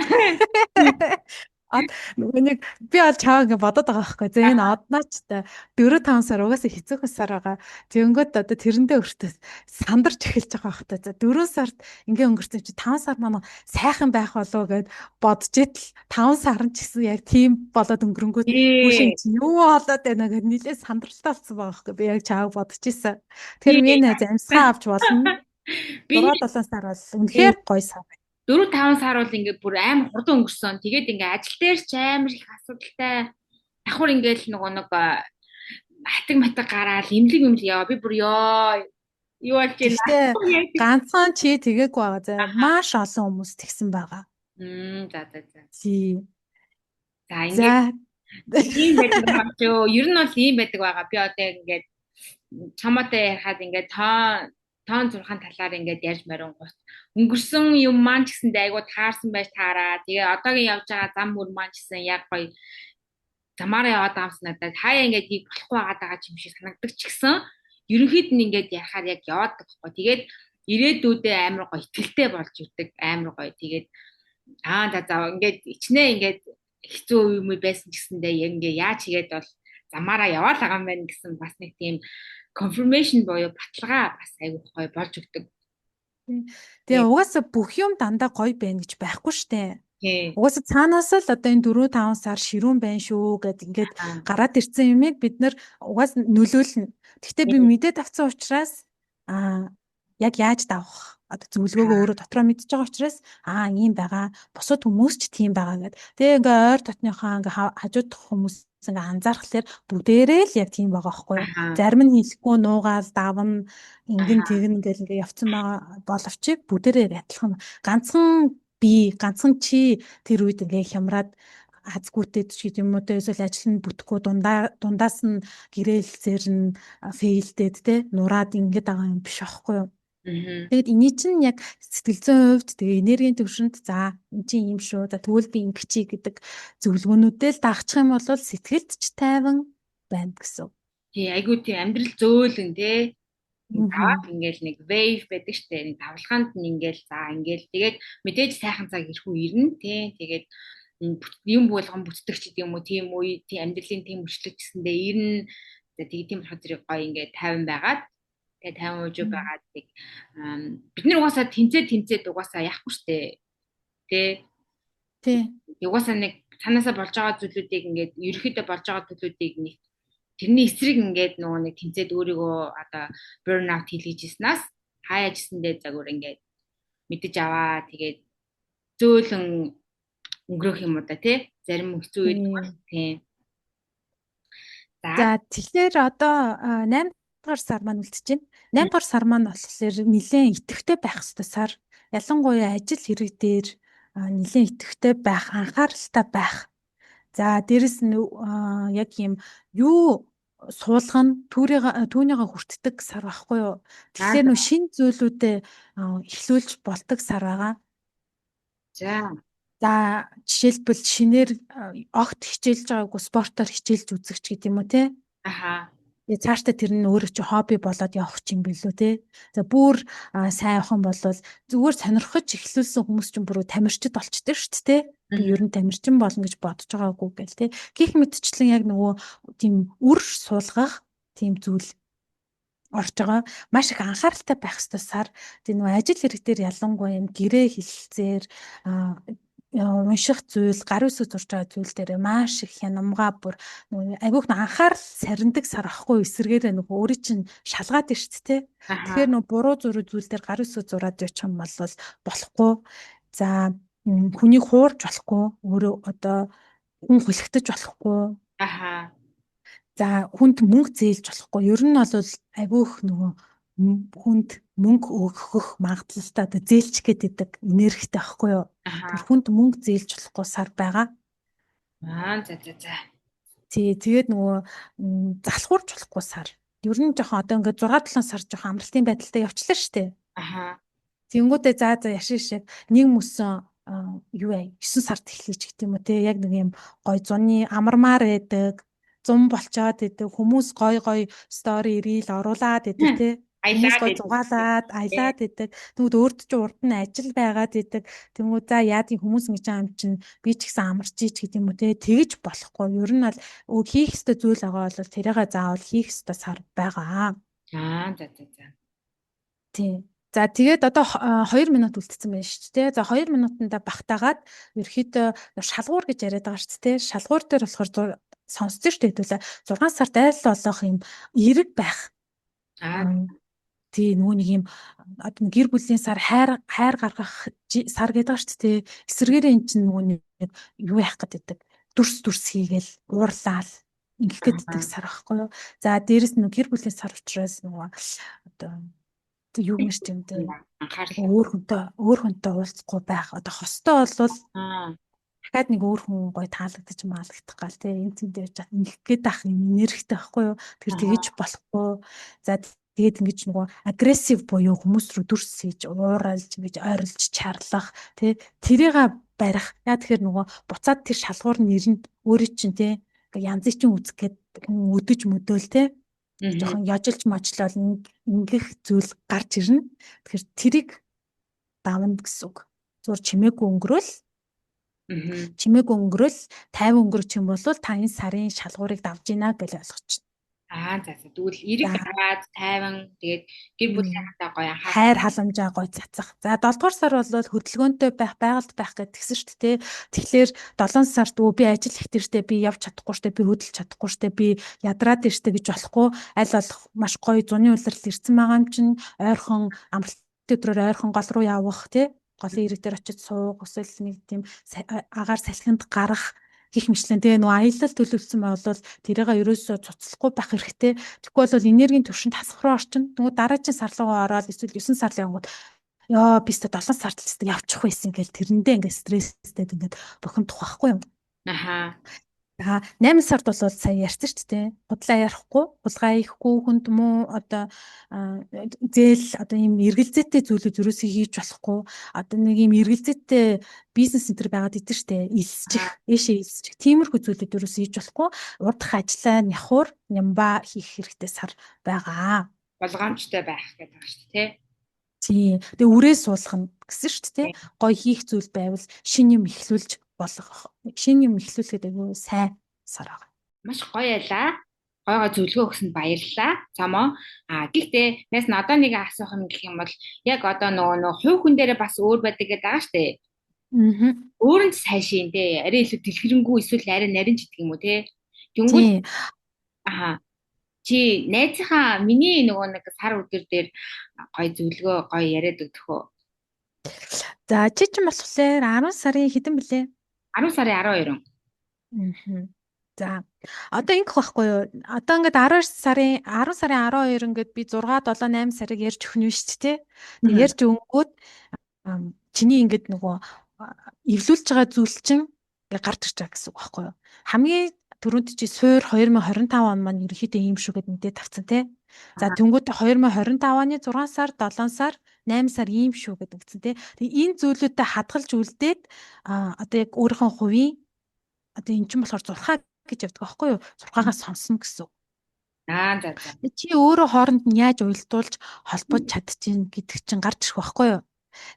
Нөгөө нэг би бол чаага ингээ бодоод байгаа байхгүй. За энэ однооч та 4-5 сар угаасаа хэцүүхэн сар байгаа. Тэнгүүд одоо тэрэндээ өртөө сандарч эхэлж байгаа байхгүй. За 4 сард ингээ өнгөрсөн чи 5 сар маань сайхан байх болов гэд бодож итэл 5 сар нь ч гэсэн яг тийм болоод өнгөрөнгөт хүүшин чи юу болоод байна гэд нилээ сандралтай болсон байгаа байхгүй. Би яг чааг бодож исэн. Тэгэхээр минь амьсгаа авч болно. Би 6-7 сар бол үнэхээр гоё сар. 4-5 сар бол ингээд бүр амар хурдан өнгөрсөн. Тэгээд ингээд ажил дээр ч амар их асуудалтай. Давхар ингээд нөгөө нэг хатаг матаг гараад имлэг яа. Би бүр ёо юу болж байна. Ганцхан чи тэгээгүй байгаа. За маш олон хүмүүс тэгсэн байгаа. За. Тий. За ингээд ийм байдаг юм шүү. Ер нь бол ийм байдаг байгаа. Би одоо ингээд чамаатай ярихад ингээд тоон 6 талаар ингээд ярьж марин гот өнгөрсөн юм маань ч гэсэндээ айгуу таарсан байж таараа. Тэгээ одоогийн явж байгаа зам мөр маань ч гэсэн яг гоё замаараа яваад байгаа юм надад хаяа ингээдийг болохгүй байгаа юм шиг санагддаг ч гэсэн ерөнхийд нь ингээд ярахаар яг яваад байгаа байхгүй. Тэгээд ирээдүйдээ амар гоё ихтэлтэй болж ирдэг амар гоё. Тэгээд за ингээд ичнээ ингээд хэцүү юм байсан ч гэсэндээ яг ингээд яаж хийгээд бол замаараа яваад байгаа юм байна гэсэн бас нэг тийм confirmation боёо баталгаа бас айгуу гоё болж өгдөг. Тэгээ угаасаа бүх юм дандаа гоё байна гэж байхгүй штэ. Тий. Угаасаа цаанаас л одоо энэ 4-5 сар ширүүн байна шүү гэд ингээд гараад ирсэн юмыг бид нэр угаас нөлөөлнө. Гэхдээ би мэдээд авсан учраас яг яаж давах одоо зөвлөгөөгөө өөрөө дотроо мэдчихэж байгаа учраас ийм байгаа. Бусад хүмүүс ч тийм байгаа гэд. Тэгээ ингээ ойр дотныхоо ингээ хажуудах хүмүүс ингээ анзаархлаар бүгдээрээ л яг тийм байгаа байхгүй юу. Зарим нь хэлэхгүй нуугаал давна ингэн тэгнэ гэл ингээ явцсан байгаа боловч бүгдээрээ адилхан ганцхан чи тэр үед ингээ хямраад азгүйтэй ч гэдэг юм уу те эсвэл ажил нь бүтэхгүй дундаас нь гэрээлцээр нь фейлдээд те нураад ингээд байгаа юм биш аахгүй юу. Тэгэд эний чинь яг сэтгэл зүйн хувьд тэгээ энергийн төвшөнд за энэ чинь юм шүү. За тэгвэл би ингэчий гэдэг зөвлөгөөнүүдээ л дагчих юм бол сэтгэлд ч тайван байна гэсэн. Тий, айгуу тий амьдрал зөөлөн те. Даваад ингээл нэг wave байдаг штэ. Нэг давлгаанд нь ингээл тэгээд мэдээж сайхан цаг ирэхүү ирнэ те. Тэгээд юм болгон бүтдэг ч гэдэг юм уу тийм үе тийм амьдралын тийм мөрчлөг гэсэндээ ирнэ. Тэгээд тийм болохоор зэрэг гоё ингээд тайван байгаад тэгээ 50% байгаад бид нар угаасаа тэнцээд угаасаа яахгүй штэ тий угаасаа нэг цаанаасаа болж байгаа зүйлүүдийг ингээд ерөөхдөө болж байгаа зүйлүүдийг нэг тэрний эсрэг ингээд нөгөө нэг тэнцээд өөрийгөө одоо burnout хийлгэжснаас хаяа жисэндээ загвар ингээд мэдэж аваа тэгээд зөөлөн өнгөрөх юм уу да тий зарим хэцүү үед тий. За тэгэхээр одоо 8 дугаар сар маань үлдэж байна. 8 дугаар сар маань болохоор нэлээд идэвхтэй байх ёстой сар. Ялангуяа ажил хэрэг дээр нэлээд идэвхтэй байх, анхааралтай байх. За дээрэс нь яг юм юу суулгана, түүнийгээ хүртдэг сар байхгүй юу? Тэгэхээр нөө шин зүйлүүдэд эхлүүлж болдог сар байгаа. За жишээлбэл шинээр огт хичээлж байгаагүй спортоор хичээлж үзэх ч гэдэг юм уу те. Тэгээ цаашдаа тэр нь өөрөө чи хобби болоод явах юм билүү те. За бүр сайн явах юм бол зүгээр сонирхож эхлүүлсэн хүмүүс чинь бүр тамирчид болчтой шүү дээ те. Би ер нь тамирчин болно гэж бодож байгаагүй гэл те. Гэх мэтчлэн яг нөгөө тийм үр суулгах тийм зүйл орж байгаа. Маш их анхааралтай байх ёстой сар. Тэгээ нөгөө ажил хэрэг дээр ялангуяа юм гэрээ хэлэлцээр унших зүйл, гар үсэг зурж байгаа зүйл дээр маш их хянамгаа бүр айгүйх анхаарал сарндаг сар ахгүй эсэргээрээ нөгөө өөрийн чинь шалгаад ирсэн тэ. Тэгэхээр нөгөө буруу зураг зүйл дээр гар үсэг зураад явчих юм бол болохгүй. За хүнийг хуурж болохгүй, өөрөө одоо хүн хүлэгтэж болохгүй. За хүнд мөнгө зээлж болохгүй. Ер нь бол айгүйх нөгөө хүнд мөнгө өгөх магадлалтай одоо зээлч гэдэг энергитэй байхгүй юу? Тэр хүнд мөнгө зээлж болохгүй сар байгаа. За. Тэгээд нөгөө залхуурч болохгүй сар. Ер нь жоохон одоо ингээд 6-7 сар жоохон амралтын байдалтай явчлаа шүү дээ. Тэнгүүдээ за яшин шиг нэг мөсөн юу вэ? 9 сард эхлэж гэдэг юм уу те? Яг нэг юм гой зуны амармаар байдаг. Зум болчоод идэг хүмүүс гой стори рил оруулаад идэг те. Хүмүүс Аялаад гой идэх. зугаалаад аялаад идэг. Тэгмүүд өөрт ч урд нь ажил байгаад идэг. Тэгмүүд за яадын хүмүүс ингэж байгаа юм чинь би ч гэсэн амарч ич гэдэг юм уу те. Тэгж болохгүй. Ер нь бол хийх ёстой зүйл байгаа бол тэрийгээ заавал хийх ёстой сар байгаа. За. Тийм. За тэгээд одоо 2 минут үлдсэн байна шүү дээ. За 2 минутанда багтаагаад ерөөхдөө шалгуур гэж яриад байгаа шүү дээ. Шалгуур дээр болохоор сонсож штэ хэдүүлээ 6 сард айл болох юм эрэг байх. Аа. Тий нөгөө нэг юм одоо гэр бүлийн сар хайр гаргах сар гэдэг байгаа шүү дээ. Эсвэргээрээ эн чинь нөгөө нэг юу яах гэдэг дүрс хийгээл уурлаал ингэх гэдэг сар байхгүй юу. За дээрэс нь гэр бүлийн сар учраас нөгөө одоо юу юм шүү дээ. Анхаарал. Өөр хүнтэй уулзахгүй байх. Одоо хостой болвол Аа. дахиад нэг өөр хүн гоё таалагдаж маалагдах гал тий энэ зүйд явж байгаа ингэх гээд ах юм энергитэй байхгүй юу. Тэр тэгэж болохгүй. За тэгээд ингэж нөгөө агрессив буюу хүмүүс рүү дүрс хийж ууралж ингэж ойрлж чарлах тий тэрийг барих. Яа тэгэхээр нөгөө буцаад тэр шалгуур нь ирнэ өөрөө чинь тий янзыг чинь үзэх гээд өдөж мөдөөл тий жоохон яжилж мажлал ингэх зүйл гарч ирнэ. Тэгэхээр тэрийг давна гэсэн үг. Зүгээр чимээгүй өнгөрөөл 50 өнгөрч юм бол та энэ сарын шалгуурыг давж гинэ гэж ойлгочих. За. Тэгвэл эрэг аваад 50 тэгээд гэр бүлийн хатаа гоё анхаарал. Хайр халамжаа гоё цацах. За 7 дугаар сар бол хөдөлгөөнтэй байх, байгальд байх гэдгсэн шүү дээ. Тэгэхээр 7 сард би ажил ихтэй штэ, би явж чадахгүй штэ, би хөдөлж чадахгүй штэ, би ядраад штэ гэж болохгүй. Аль болох маш гоё зуны улирал ирсэн байгаа юм чинь ойрхон амралтын өдрөөр ойрхон гол руу явах тий. Голын ирэг дээр очиж суух, эсвэл нэг тийм агаар салхинд гарах гих мэтлэн тэгээ нөгөө аялал төлөвлөсөн байвал тэрийгээ ерөөсөө цуцлахгүй байх хэрэгтэй. Тэгэхгүй бол энергийн түвшинд хасах руу орчин. Нөгөө дараагийн сар руу ороод эсвэл 9 сар явгууд ёо би өстө 7 сард л өстө явчих байсан гэл тэрэндээ ингээд стресстэй ингээд бухимдах байхгүй юм. Аха. 8 сард бол сая ярьсан шүү дээ. Худлаа ярихгүй, хулгай хийхгүй, хүнд муу одоо зээл одоо ийм эргэлзээтэй зүйлүүд ерөөсөө хийж болохгүй. Одоо нэг ийм эргэлзээтэй бизнес центр байгаад идэв шүү дээ. Илсчих, эшээ илсчих. Тиймэрхүү зүйлүүд ерөөсөө хийж болохгүй. Урдах ажлаа нявхуур, нямба хийх хэрэгтэй сар байгаа. Болгоомжтой байх гэдэг байна шүү дээ, тий. Тэгээ үрээ суулгах гэсэн шүү дээ. Гой хийх зүйл байвал шин юм эхлүүлж болгох. Шинэ юм эхлүүлэхэд айгүй сайн сар байгаа. Маш гоё ялаа. Гойгоо зөвлөгөө өгсөнд баярлалаа. Цамоо. Гэхдээ нэс надад нэг асуух юм гэх юм бол яг одоо нөгөө хувь хүн дээрээ бас өөр байдаг гэдэг байгаа шүү дээ. Өөр нь сайн шин дээ. Арай илүү дэлгэрэнгүй эсвэл арай нарийн ч гэдэг юм уу те. Тэнгүүл. Чи найзынхаа миний нөгөө нэг сар өдөр дээр гоё зөвлөгөө гоё яриад өгөх үү? За чи ч болохоор 10 сарын хэдэн блэ? 10 сарын 12. За одоо ингэх байхгүй юу? Одоо ингээд 10 сарын 12 ингээд би 6, 7, 8 сарыг ярьж өгнө шүү дээ. Тэг ярьж өнгөд чиний ингээд нөгөө эвлүүлж байгаа зүйл чинь ингээд гарч ирж байгаа гэсэн үг байхгүй юу? Хамгийн түрүүнд чи суур 2025 он маань ерөнхийдөө ийм шүү гэд мэдээ тавцсан тий. За тэнгуүтэ 2025 оны 6 сар, 7 сар, 8 сар ийм шүү гэдэг гэсэн тий. Тэг энэ зүйлүүдэд хадгалж үлдээд одоо яг өөрийнхөө хувийн одоо эн чинь болохоор 6 гэж явдаг байхгүй юу? 6-аас сонсно гэсэн. За. Чи өөрөө хооронд нь яаж уялдуулж холбож чадчихин гэдэг чинь гарч ирэх байхгүй юу?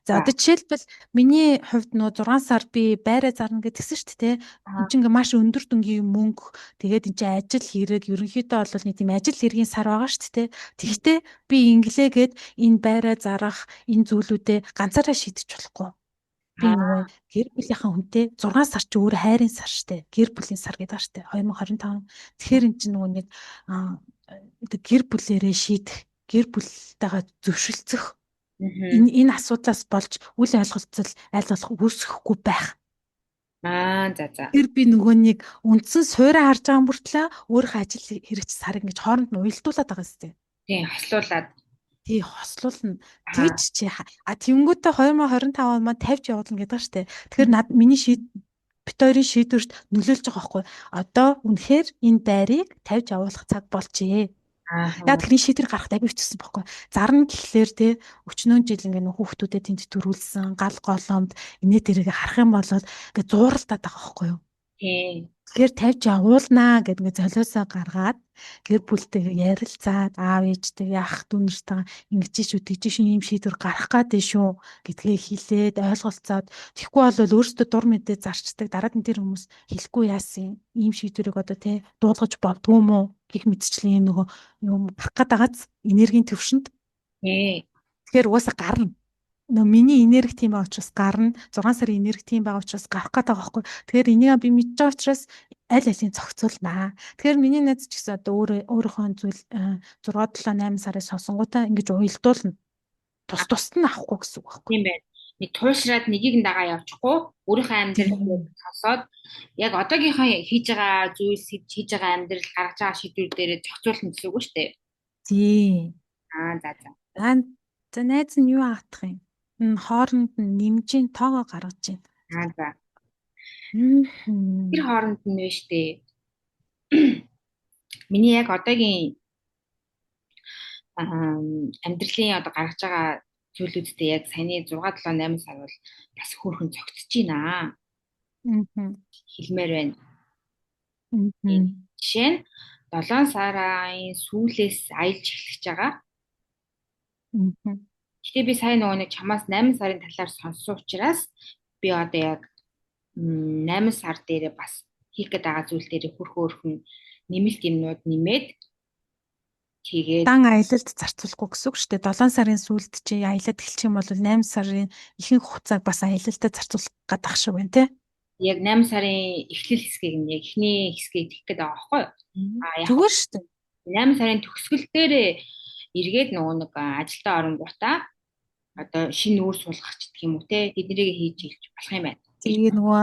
За одоо жишээлбэл миний хувьд нөө 6 сар би байраа зарна гэдгсэн шүү дээ. Энд чинь маш өндөр дүнгийн мөнгө тэгээд энэ чинь ажил хэрэг ерөнхийдөө бол нэг тийм ажил хэргийн сар байгаа шүү дээ. Тэгэхдээ би инглээгээд энэ байраа зарах энэ зүйлүүдээ ганцаараа шийдэж болохгүй. Би нөгөө гэр бүлийнхаа хүнтэй 6 сар чи өөр хайрын сар штэ. Гэр бүлийн сар гэдэг штэ. 2025. Тэгэхээр эн чинь нөгөө нэг гэр бүлээрээ шийдэх, гэр бүлтэйгээ зөвшөлдсөх энэ асуудлаас болж үл ойлголцол аль болох үүсэхгүй байх. За. Тэр би нөгөө нэг үндсэн суурь харж байгаа мөртлөө өөрийнхөө ажил хэрэгч сарыг ингэж хооронд нь уялдуулаад байгаа юм зү. Тийм, хослуулаад. Тий, хослуулна. Тэгж чи тэнгүүтээ 2025 он маань тавьж явуулна гэдэг ба штэ. Тэгэхээр миний бит хоёрын шийдвэрт нөлөөлж байгаа байхгүй. Одоо үнэхээр энэ байрыг тавьж явуулах цаг болжээ. Яг тэр шийдвэр гаргахад агүй хэцүүсэн байхгүй. Зарна гэхлээр те өчнөө жил ингээ нөх хүүхдүүдэд тэнд төрүүлсэн гал голомд инээ тэрийг харах юм бол ингээ зууралдаад байгаа байхгүй юу. Тийм. Тэгэхээр тавьж явуулнаа гэдэг ингээ золиосоо гаргаад гэр бүлтэйгээ ярилцаад аав ээжтэйгээ ах дүү нартайгаа ингэж шүү тэгж шүү ийм шийдвэр гарах гэдэг шүү гэдгээ хэлээд ойлголцоод тэгэхгүй бол өөрсдөө дур мэдээ зарчдаг дараад нь тэр хүмүүс хэлэхгүй яасан ийм шийдвэрийг одоо тий дуулгаж болдгоо юм уу гэх мэтчлэн юм нөгөө юм гарах гээд байгааз энергийн төвшөнд Тийм. тэгэхээр угаасаа гарна нөө миний энерги тийм байгаа учраас гарна 6 сарын энерги тийм байгаа учраас гарах гээд байгаа байхгүй. Тэгэхээр энийг би мэдж байгаа учраас аль алийг зохицуулнаа. Тэгэхээр миний найз ч гэсэн одоо өөрийнхөө зүйл 6 7 8 сарын сонсонгуудаа ингэж уялдуулна. Тус нь авахгүй гэсэн үг байхгүй. Тийм байна. Нэг туушраад нэгийг нь дагаа явчихгүй өөрийнхөө амьдралыг сонсоод яг одоогийнхоо хийж байгаа зүйлс хийж байгаа амьдрал гаргаж байгаа шийдвэр дээр зохицуулна гэсэн үг шүү дээ. Тийм. За. За найз нь юу аах юм? Хооронд нь нэмжийн тоогоо гаргаж байна. За. Тэр хооронд нь вэ штэ. Миний яг одоогийн амьдралын одоо гаргаж байгаа зүйлүүдтэй яг саяны 6 7 8 сар бол бас хөөрхөн цогцож байна. Хэлмээр байна. Жишээ нь 7 сарын сүүлээс аялж эхлэж байгаа. Гэтэ би сая нөгөө нэг чамаас 8 сарын талаар сонссон учраас би одоо яг 8 сар дээрээ бас хийх гээд байгаа зүйл дээр хөрхөн нэмэлт юмнууд нэмээд тэгээд дан аялалд зарцуулахгүй гэсэн үг шүү дээ. 7 сарын сүүлд чи аялалд эхэлчих юм бол 8 сарын ихэнх хугацааг бас аялалдаа зарцуулах гэдэг ах шиг байна тий. Яг 8 сарын эхлэл хэсгийг нь яг эхний хэсгийг тэгэх гээд байгаа байхгүй юу? Зүгээр шүү дээ. 8 сарын төгсгөл дээрээ эргээд нөгөө нэг ажилдаа оронгуудаа одоо шинэ үр суулгах ч гэх юм уу те тэднийг хийж илж болох юм байна. Тэгээ нөгөө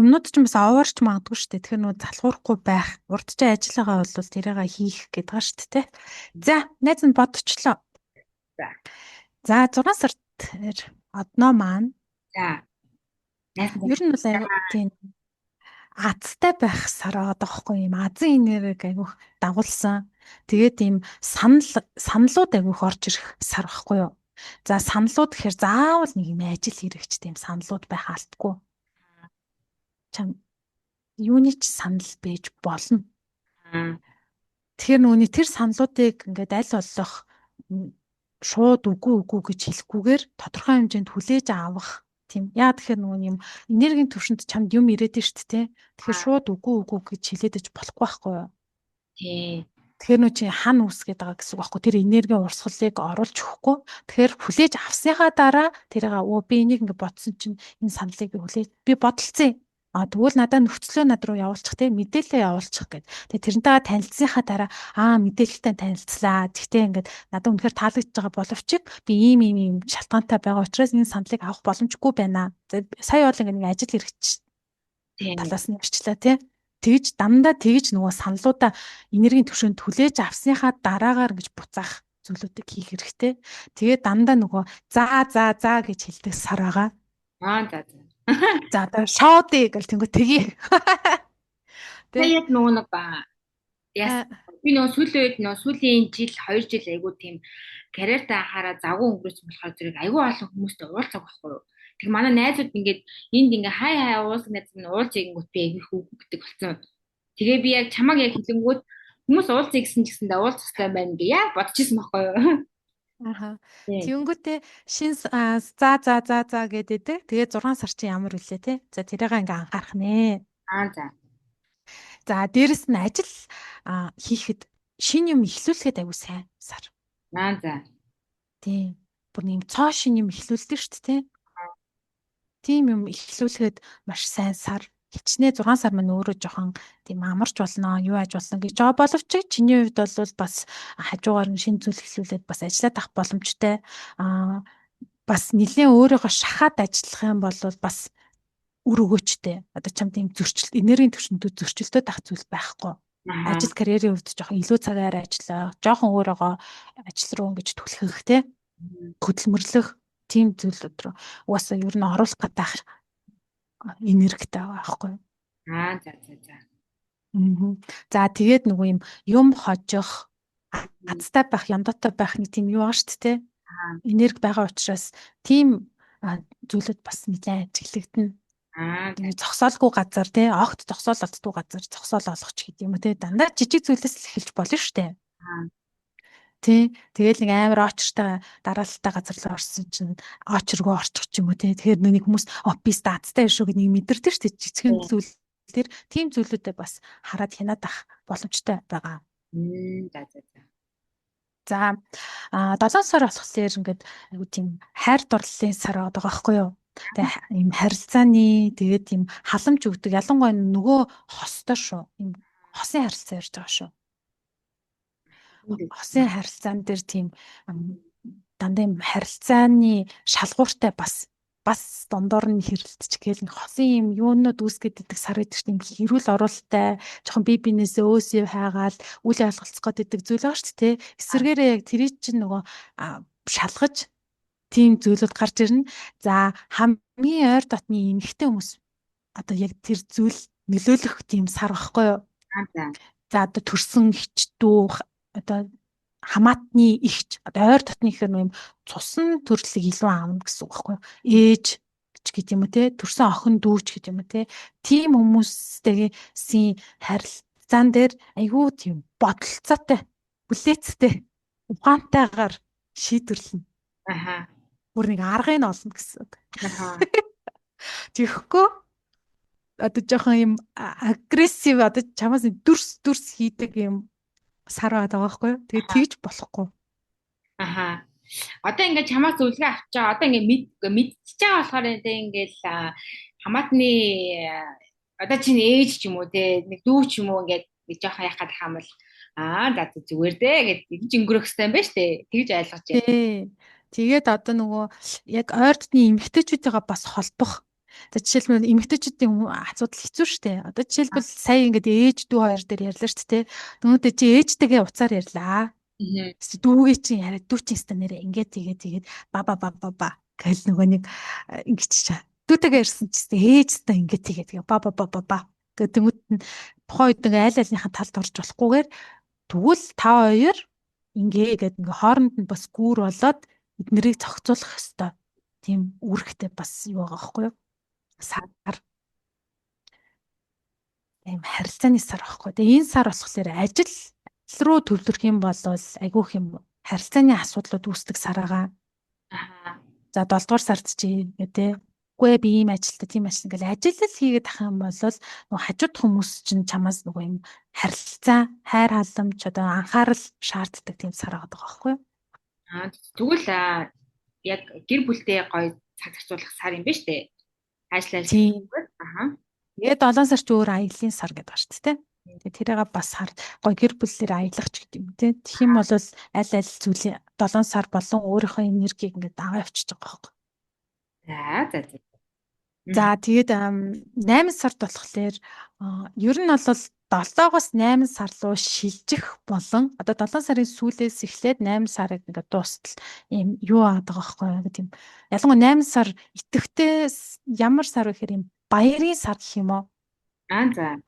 юмнууд ч бас овоорч магадгүй шүү дээ. Тэгэхээр нөгөө залхуурахгүй байх, урд чинь ажиллагаа бол тэрийг хийх гэдэг байгаа шүү дээ. За, найз нь бодчихлоо. За 6 сард одноо маань. За. Ер нь бол тийм азтай байх сар байгаа даахгүй юм. Азын энерги айгүйх дагуулсан. Тэгээд ийм саналууд айгүйх орж ирэх сар байхгүй юу? За саналууд гэхээр заавал нэг юм ажил хэрэгч тийм саналууд байх алдгүй. Чам юуны ч санал байж болно. Тэгэхээр нөгөөний тэр саналуудыг ингээд аль болох шууд үгүй гэж хэлэхгүйгээр тодорхой хэмжээнд хүлээж авах тийм. Яа тэгэхээр нөгөө юм энергийн төвшөнд чамд юм ирээд шүү дээ. Тэгэхээр шууд үгүй гэж хэлээдэж болохгүй байхгүй юу? Тийм. Тэгэхээр нөө чи хан үсгээд байгаа гэсэн үг байхгүй. Тэр энергийн урсгалыг оруулж өгөхгүй. Тэгэхээр хүлээж авсныхаа дараа тэрийг би энийг ингээд бодсон чинь энэ саналыг би бодолцсон. Тэгвэл надад нөхцлөө над руу явуулчих те мэдээлэл явуулчих гэд. Тэгээ тэрнтэйгээ танилцсныхаа дараа мэдээлэлтэй танилцлаа. Гэхдээ ингээд надад үнэхээр таалагдж байгаа боловч би ийм шалтгаантай байгаа учраас энэ саналыг авах боломжгүй байна. Сая бол ингээд нэг ажил хэрэгч талаас нь ярьчлаа те. Тэгж дандаа тэгж нөгөө саналуудаа энергийн төвшөнд хүлээж авсныхаа дараагаар ингэж буцаах зүйлүүдийг хийх хэрэгтэй. Тэгээ дандаа нөгөө за гэж хэлдэг сар байгаа. За. За одоо шоуди гэл тэнгүү тгий. Тэгээ яг нөгөө нэг би нөгөө сүүлийн жил 2 жил айгуу тийм карьертаа анхаараа завгүй өнгөрөөсөн болохоор зэрэг айгуу олон хүмүүстэй уулзах байхгүй юу. Тэг манай найзууд ингээд ингээ хай уулзах найз минь уулзъя гингүүт би айгуу хөөгдөг болсон. Тэгээ би яг чамаг яг хэлэнгүүт хүмүүс уулзъя гэсэн ч гэсэндээ уулзах хэрэгтэй байна гэ яг бодчихсон байхгүй юу. Тэнгүүтээ шин за гэдэг. Тэгээ 6 сар чинь ямар үлээ те. За тэрийг ингээ анхаарах нэ. За дээрэс нь ажил хийхэд шин юм эхлүүлэхэд аягүй сайн сар. За. Тийм. Бүр нэм цоо шин юм эхлүүлдэг шүү дээ те. Тийм юм эхлүүлэхэд маш сайн сар. Хичнээн 6 сар маань өөрөө жоохон тийм амарч болно, юу аж болно гэж байгаа боловч чиний хувьд бол бас хажуугаар нь шин зүйл эхлүүлээд бас ажиллаад авах боломжтой. Бас нэлээд өөрийгөө шахаад ажиллах юм бол бас үр өгөөчтэй. Одоо чам тийм зөрчил, энергийн төвшөнд зөрчилтэй тах зүйл байхгүй. Ажил карьерийн хувьд жоохон илүү цагаар ажиллаа, жоохон өөрийгөө ажил руу ингэж түлхэх те. Хөдөлмөрлөх тийм зүйлүүд рүү угаасаа ер нь оруулах гэдэг энергитэй байгаа байхгүй. За. За тэгээд нөгөө юм хожих, азтай байх, ямдаатай байх нэг тийм юу байгаа шүү дээ. Энерги байгаа учраас тийм зүйлүүд бас нэлээд ажиглагдана. Аа за. Нэг зогсоолгүй газар тий огт зогсоол олддгүй газар зогсоол олгоч гэдэг юм уу тий дандаа жижиг зүйлээс л эхэлж болно шүү дээ. Аа. Тий тэгэл нэг амар очртой дараалалтай газар руу орсон чинь очргоо орчих ч юм уу тий тэгэхээр нэг хүмүүс опис даацтай шүү гэдэг нэг мэдэрдэг шүү дээ жижигэн зүйл тэр тийм зүйлүүдэд бас хараад хянаад ах боломжтой байгаа. За за за. За 7 сар болохоор ингээд айгу тийм хайр дурлалын сар байгаа байхгүй юу? Тэгээ ийм харилцааны тэгээд ийм халамж өгдөг ялангуяа нөгөө хостой шүү. Ийм хосын харилцаа ярьж байгаа шүү. Хосын харилцаан дээр тийм дандаа ийм харилцааны шалгууртай бас дондор нь хэрэлдэж гээл нэг хосын юм юунууд үүсгээд идэг сар гэдэг чинь хэрүүл оруулалттай жоохон бие биенээсээ өөсөө хайгаал үл ялгалцах гэдэг зүйл байгаа шүү дээ. Эсвэргээрээ яг тэрий чинь нөгөө шалгаж тийм зүйлүүд гарч ирнэ. За хамгийн ойр дотны эмэгтэй хүмүүс одоо яг тэр зүйл нөлөөлөх тийм сар багхгүй юу? За одоо төрсөн ихчдүү одоо хамаатны ихч одоо ойр дотны ихэр юм цусан төрлийг илүү аавна гэсэн үг байхгүй юу? Ээж ч гэдэг юм уу те төрсөн охин дүүч гэдэг юм уу те тийм хүмүүстэйгийн харилцаан дээр айгүй тийм бодолцоотой бүлээцтэй ухаантайгаар шийдвэрлэнэ. Аха. Бүр нэг аргыг нь олно гэсэн үг. Аха. Тэгэхгүй одоо жоохон юм агрессив одоо чамаас дүрс хийдэг юм сар байгаа байхгүй юу? Тэгээ тэгж болохгүй. Аха. Одоо ингээд чамаас үлгээ авчаа. Одоо ингээд мэдчихэж байгаа болохоор ингээд хамаатны одоо чинь ээж ч юм уу те нэг дүү ч юм уу ингээд жоохон яхад хамал за зүгээр дээ гэдэг өнгөрөх хэрэгтэй юм байна шүү дээ. Тэгж ойлгож байна. Тэгээд одоо нөгөө яг ойр дотны эмэгтэйчүүдтэйгээ бас холбох. За жишээлбэл эмэгтэйчүүдийн асуудал хэцүү шүү дээ. Одоо жишээлбэл сая ингээд ээж дүү хоёр дээр ярьлаа шүү дээ. Нөгөөдөө чи ээжтэйгээ уцаар ярьлаа. Дүүгээ чинь яриад дүү чинь ста нэрээ ингээд тэгээд ба гэл нөгөө нэг ингэж чаа. Дүүтэйгээ ярьсан ч гэсэн ээжтэй ингээд тэгээд ба гэдэг тэмүүд нь тухайн үед нэг аль альныхаа талд орж болохгүйгээр тэгвэл та хоёр ингээ гэдэг ингээ хооронд нь бас гүүр болоод эднэрийг зохицуулах хэвээр тийм үүрэгтэй бас юу байгаа байхгүй юу? Сар. Ийм харилцааны сар байхгүй. Тэгээ энэ сар болохоор ажил руу төвлөрөх юм бол айгүйх юм харилцааны асуудлууд үүсдэг сар байгаа. За 7 дугаар сард чи гэдэг үгүй би ийм ажилтаа тийм ажил ингээл ажил л хийгээд ах юм бол нөгөө хажууд хүмүүс чинь чамаас нөгөө юм харилцаа, хайр халамж одоо анхаарал шаарддаг тийм сар байгаа байхгүй юу? Тэгвэл яг гэр бүлтэй гоё цаг зарцуулах сар юм байна шүү дээ. Ажиллаа. Тэгээд 7 сар ч өөр аялын сар гэдэг ба шүү дээ. Тэгээд тэрийг бас гоё гэр бүлээр аялах ч гэдэг юм тий. Тэгэх юм бол аль зүйлийн 7 сар болон өөрийнхөө энергийг ингээд аваа явчихж байгаа байхгүй. За. За тэгээд 8 сард болохоор ер нь бол 7-оос 8 сар руу шилжих болон одоо 7 сарын сүүлээс эхлээд 8 сарыг ингээд дуустал ийм юу аадаг байхгүй гэдэг юм. Ялангуяа 8 сар итэхтэй ямар сар вэ гэхээр ийм баярын сар гэх юм уу? За.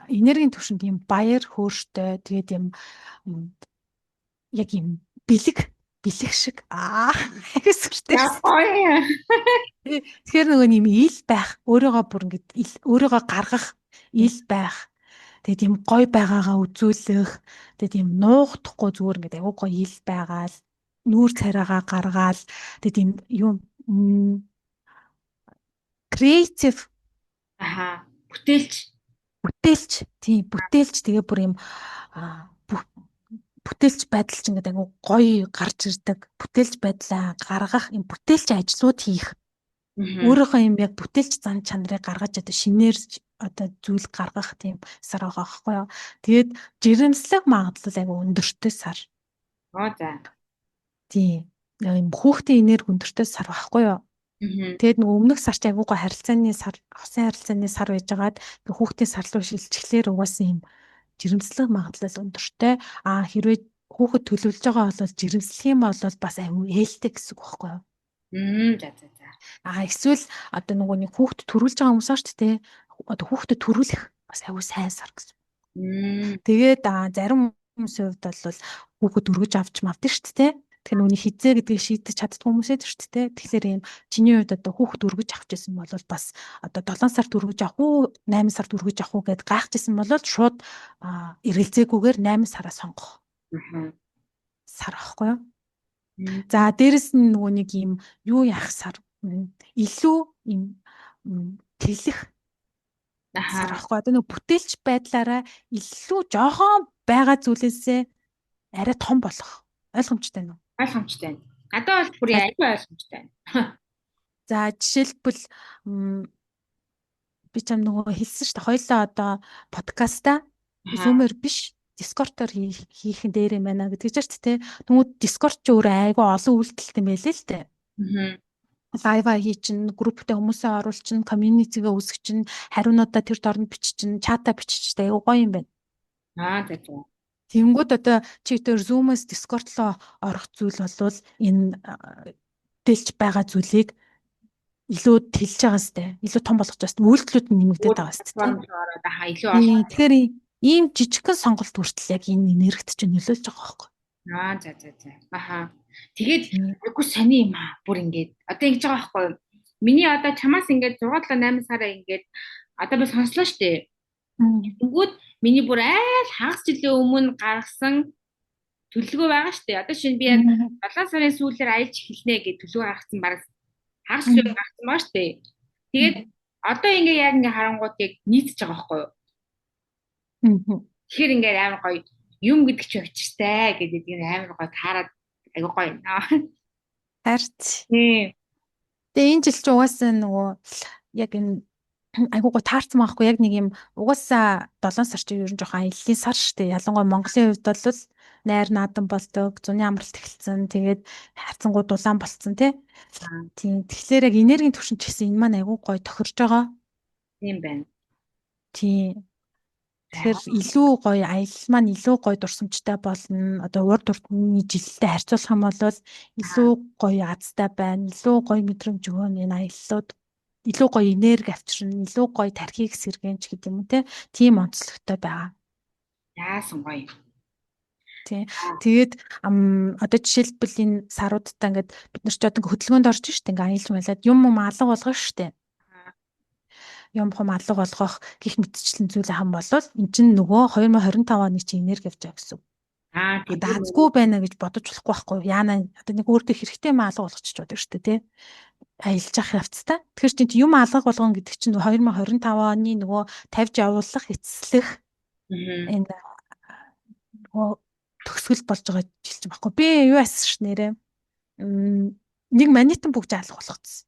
Энергийн түвшинд ийм баяр хөөртэй тэгээд ийм яг ийм бэлэг шиг хэсгэртэй. Тэгэхээр нөгөө юм ил байх, өөрийгөө бүр ингээд өөрийгөө гаргах, ил байх. Тэгээд юм гой байгаагаа үзүүлэх, тэгээд юм нуухдахгүй зүгээр ингээд аягүй гой ил байгаал, нүүр царайгаа гаргаал, тэгээд юм юу креатив бүтээлч тийм бүтээлч тэгээ бүр юм бүтээлч байдал ч ингээд айгу гоё гарч ирдэг. Бүтээлч байдлаа гаргах, юм бүтээлч ажлууд хийх. Өөрийнхөө юм яг бүтээлч зан чанарыг гаргаж одоо шинээр одоо зүйл гаргах тийм сар байгаа байхгүй юу. Тэгээд жирэмслэх магадлал айгу өндөртэй сар. За. Тийм. Юм хүүхдийн энерги өндөртэй сар байхгүй юу. Тэгээд нөгөө өмнөх сар ч айгуугаа харилцааны сар, хосын харилцааны сар байж байгаад хүүхдийн сар руу шилжчихлээр угаасан юм жирэмслэх магадлал өндөртэй. Хэрвээ хүүхэд төлөвлөж байгаа бол жирэмслэх юм бол бас аюу ээлтэй гэсэн үг байхгүй юу? За. Эсвэл одоо нөгөө нэг хүүхэд төрүүлж байгаа хүмүүс шүү дээ. Одоо хүүхдэд төрүүлэх бас аюу сайн сар гэсэн. Тэгээд зарим хүмүүсийн хувьд бол хүүхэд өргөж авч мавдаг шүү дээ. Тэгэхээр нүуний хизээ гэдгийг шийдэж чаддгүй хүмүүсээ тэр шүү дээ. Тэгэхээр ийм чиний хувьд одоо хүүхд өргөж авах гэсэн бол бас одоо 7 сард өргөж авах уу 8 сард өргөж авах уу гэд гайхажсэн бол шууд эргэлзээгүйгээр 8 сараа сонгох сар аахгүй юу. За дээрэс нь нөгөө нэг ийм юу яах сар илүү ийм тэлэх сар аахгүй. Одоо нөгөө бүтээлч байдлаараа илүү жоохон байгаа зүйлээсээ арай том болох. Ойлгомжтой нь. Ойлгомжтой. Надад бол бүр аюу ойлгомжтой. За жишээлбэл би чам нөгөө хэлсэн шүү дээ. Хоёлаа одоо подкаста Zoom-ээр биш Discord-оор хийхин дээр юм байна гэдэг чинь тэ. Тэгмүүд Discord ч өөрөө айгүй олон үйлдэлтэй юм байлээ л дээ. Лайва хий чин, групптэй хүмүүсээ оруулчин, community-гээ үүсгэчин, хариунуудаа тэр дорнд биччин, чата биччихтэй айгүй гоё юм байна. За за. Тэнгүүд одоо чи тэр Zoom-ээс Discord руу орох зүйл болвол энэ тэлж байгаа зүйлийг илүү тэлж байгаа сте. Илүү том болгож байгаа сте. Үйлдэлүүд нь нэмэгдээд байгаа сте. Тэгэхээр ийм жижигхэн сонголт хүртэл яг энэ энергит чинь нөлөөлж байгаа байхгүй. За. Тэгээд айгуу сони юм аа. Бүр ингээд одоо ингэж байгаа байхгүй. Миний одоо чамаас ингээд 6-8 сараа ингээд одоо би сонслоо штэ. Тэнгүүд миний бүр айл хагас жилийн өмнө гаргасан төлөвлөгөө байгаа штэ. Одоо шинэ би яг 7 сарын сүүлээр аялж эхэлнэ гэж төлөвлөгөө гаргасан баг хагас жилийн гаргасан байгаа штэ. Тэгээд одоо ингээ яг ингээ харангууд яг нийцж байгаа байхгүй юу? Тэгэхээр ингээ амар гоё юм гэдэг чи очиртай гэдэг энэ амар гоё таарад айгуу гоё юм. Харц. Тэгээ энэ жил ч угаасаа нөгөө яг энэ айгуугаа таарсан байхгүй яг нэг юм угаасаа 7 сар чинь ер нь жоохон аяллаа сар штэ. Ялангуяа Монголын хувьд бол найр наадан болдог, зуны амралт эхэлсэн. Тэгээд хайрцангууд улаан болцсон тий. Тийм. Тэгэхээр яг энергийн түвшин ч гэсэн энэ маань айгуу гоё тохирж байгаа. Тийм байна. Тийм. Тэгэхээр илүү гоё аялал маань илүү гоё дурсамжтай болно. Одоо урд урдны жилдээ харьцуулах юм бол илүү гоё азтай байна. Илүү гоё мэдрэмж өгөн энэ аяллууд илүү гоё энерги авчирна, илүү гоё тархийг сэргээнч гэдэг юм те. Тийм онцлогтой байгаа. Яасан гоё. Тий. Тэгээд одоо жишээлбэл энэ саруудтай ингээд бид нар ч одоо хөдөлгөөнд орж штэ ингээд аялж байлаад юм алга болгох штэ. Юм алга болгох гих мэтчлэн зүйл хам болвол эн чинь нөгөө 2025 оны чинь энерги авч байгаа гэсэн. Тэгээд азгүй байна гэж бодож болохгүй байхгүй. Яана одоо нэг өөртөө хэрэгтэй юм алга болгочих чаддаг штэ тий. Аялж явах явцтай. Тэгэхээр чинь юм алга болгон гэдэг чинь 2025 оны нөгөө тавьж явуулах эцэслэх энэ нөгөө төгсгөл болж байгаа жил чинь баггүй. Би юу яасан ш нэрээ. Нэг манитан бүгд алга болгоцсон.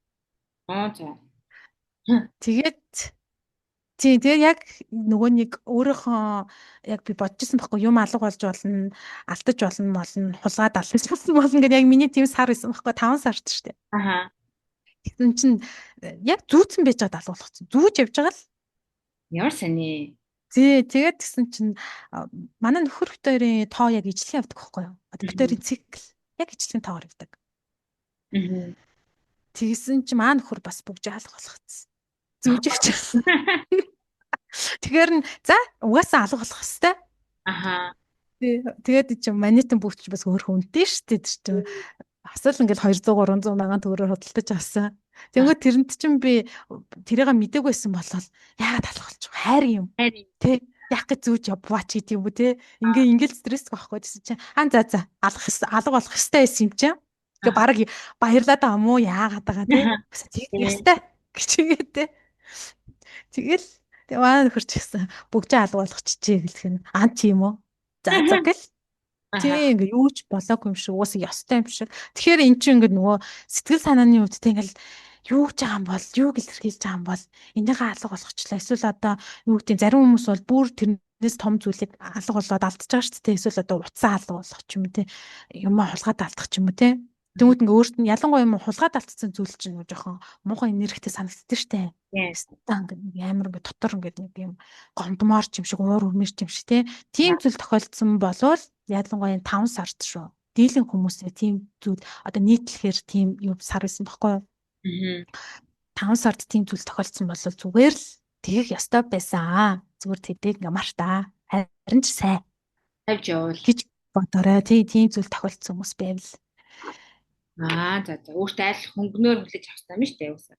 За. Тэгээд яг нөгөө нэг өөрийнхөө яг би бодчихсон байхгүй юм алга болж болно, алдаж болно, хулгаад алдаж болно гэдэг яг миний тийм сар байсан байхгүй 5 сард шүү дээ. Тэгсэн чинь яг зүүцэн байж байгаа алга болгоцсон. Зүүж явж байгаа л. Ямар сони. Тэгээд тэгсэн чинь манай нөхөр хоёрын тоо яг ижлэх явдаг байхгүй юу? Одоо битэрийн цикл яг ижлэхэн тоогоор явдаг. Тэгсэн чинь маа нөхөр бас бүгд алга болгоцсон. Зүүжигч. Тэгэхээр за угаасаа алга болох хэвээр. Тэгээд чи манитан бүгд ч бас өөрхөн үнэтэй шүү дээ тэр чинь. Асал ингээл 200 300 мянган төгрөгөөр худалдаж авсан. Тэнгүүд тэрэнд чинь би тэрийг мдэггүйсэн болол яагаад алга болж байгаа хайр юм. Тэ яг гэж зүүж яваач гэдэг юм уу те. Ингээл стресс байхгүй гэсэн чинь за алга болох хэвээр байсан юм чинь. Тэгээ бараг баярлаад байгаа юм уу яагаад байгаа те. Тэг ястай гэчигээ те. Тэгэл манай нөхөрч гэсэн бүгжээ алга болгочихжээ гэлэх нь тийм үү. За гэл. Тийм ингээ юу ч болоогүй юм шиг уусаа ёстой юм шиг. Тэгэхээр эн чинь ингээ нөгөө сэтгэл санааны хувьд тийм ингээл юу гэж байгаа юм бол юу илэрхийлж байгаа юм бол энийгээ алга болгочлаа. Эсвэл одоо юу гэдэг зарим хүмүүс бол бүр тэрнээс том зүйлийг алга болоод алдчихж байгаа шүү дээ. Эсвэл одоо утсаа алга болгох ч юм уу те. Юм хулгаад алдах ч юм уу те. Тэгмүүд ингээ өөрт нь ялангуяа юм хулгаад алдсан зүйл чинь жоохон муухай энергитэй санагддаг штэ. Ингээ амар ингээ дотор ингээ нэг юм гомдмоор ч юм шиг уур үрмэр ч юм шиг те. Тийм зүйл тохиолдсон болвол ялангуяа 5 сард шүү. Дийлэн хүмүүсээ тийм зүйл одоо нийтлэхээр тийм юм сар байсан байхгүй юу? 5 сард тийм зүйл тохиолдсон бол зүгээр л тэгэх ёстой байсан. Зүгээр тэдэг ингээ мартаа. Харин ч сайн. Тавьж явуул гэж бодорой. Тийм зүйл тохиолдсон хүмүүс байвал. За. Өөртөө аль хөнгөнөөр хүлээж авах юм шүү дээ. Уусаа.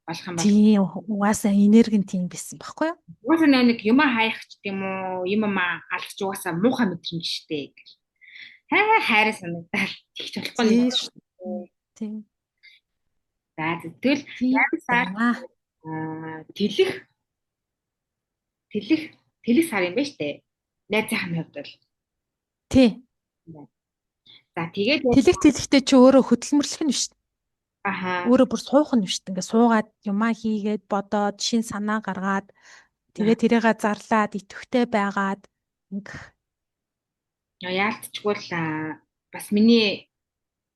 Болох юм бол. Тийм угаасаа энерги нь тийм байсан байхгүй юу? Угаасаа нэг юм хаях ч гэдэм үү, юм алгч угаасаа муухай мэдрэмж штэ. Хайраа санагдал тэгч болохгүй Тийм нэг. шүү. Тийм. За тэгэл Тийм 8 сар байна. тэлэх сар юм ба штэ. Найзынхаа хувьд бол. Тий. За тэгээд Тэлэхтэй чи өөрөө хөдөлмөрлөх нь биш. аха Өөрөө бүр суух нь биш. Ингээ суугаад юмаа хийгээд бодоод шин санаа гаргаад тэгээд тэрийгээ зарлаад идэвхтэй байгаад ингээ яалтчгүй л бас миний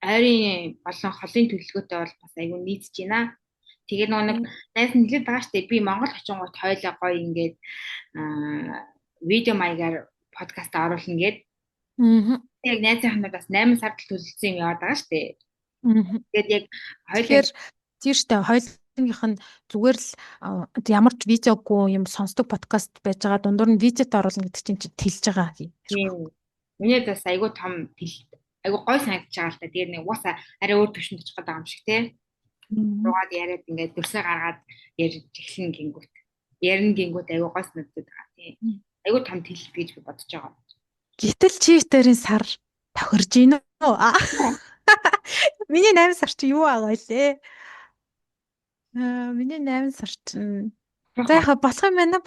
ойрын болон холын төлөвлөгөөтэй бол бас айгүй нийцж байна. Тэгээд нэг найз нь хэлээд байгаа штэ би Монгол очингууд хойлоо гоё ингээд видео маягаар подкаст оруулна гэд. Яг найзынхаа бас 8 сард төлөвлөсөн юм яваад байгаа штэ. Тэгээд яг тэгэхээр тийм штэ хоёулынх нь зүгээр л ямар ч видеогүй юм сонсдог подкаст байж байгаа дундуур нь видеот оруулна гэдэг чинь тэлж байгаа юм. Миний бас айгүй том айгүй гой санагдаж байгаа л та. Тэгээд нэг уусаа арай өөр төвшөнд очих гэдэг юм шиг те. Руугаад яриад ингээд дөрсөө гаргаад ярьж эхлэн гингүүт. Ярин гингүүт айгүй гой санагдаад байгаа тийм. Айгүй том тэлэлт гэж би бодож байгаа. Гэтэл чифтерийн сар тохирж гинөө. Миний 8 сар чи юу байгаа лээ? Миний 8 сар чинь за яха болох юм байна.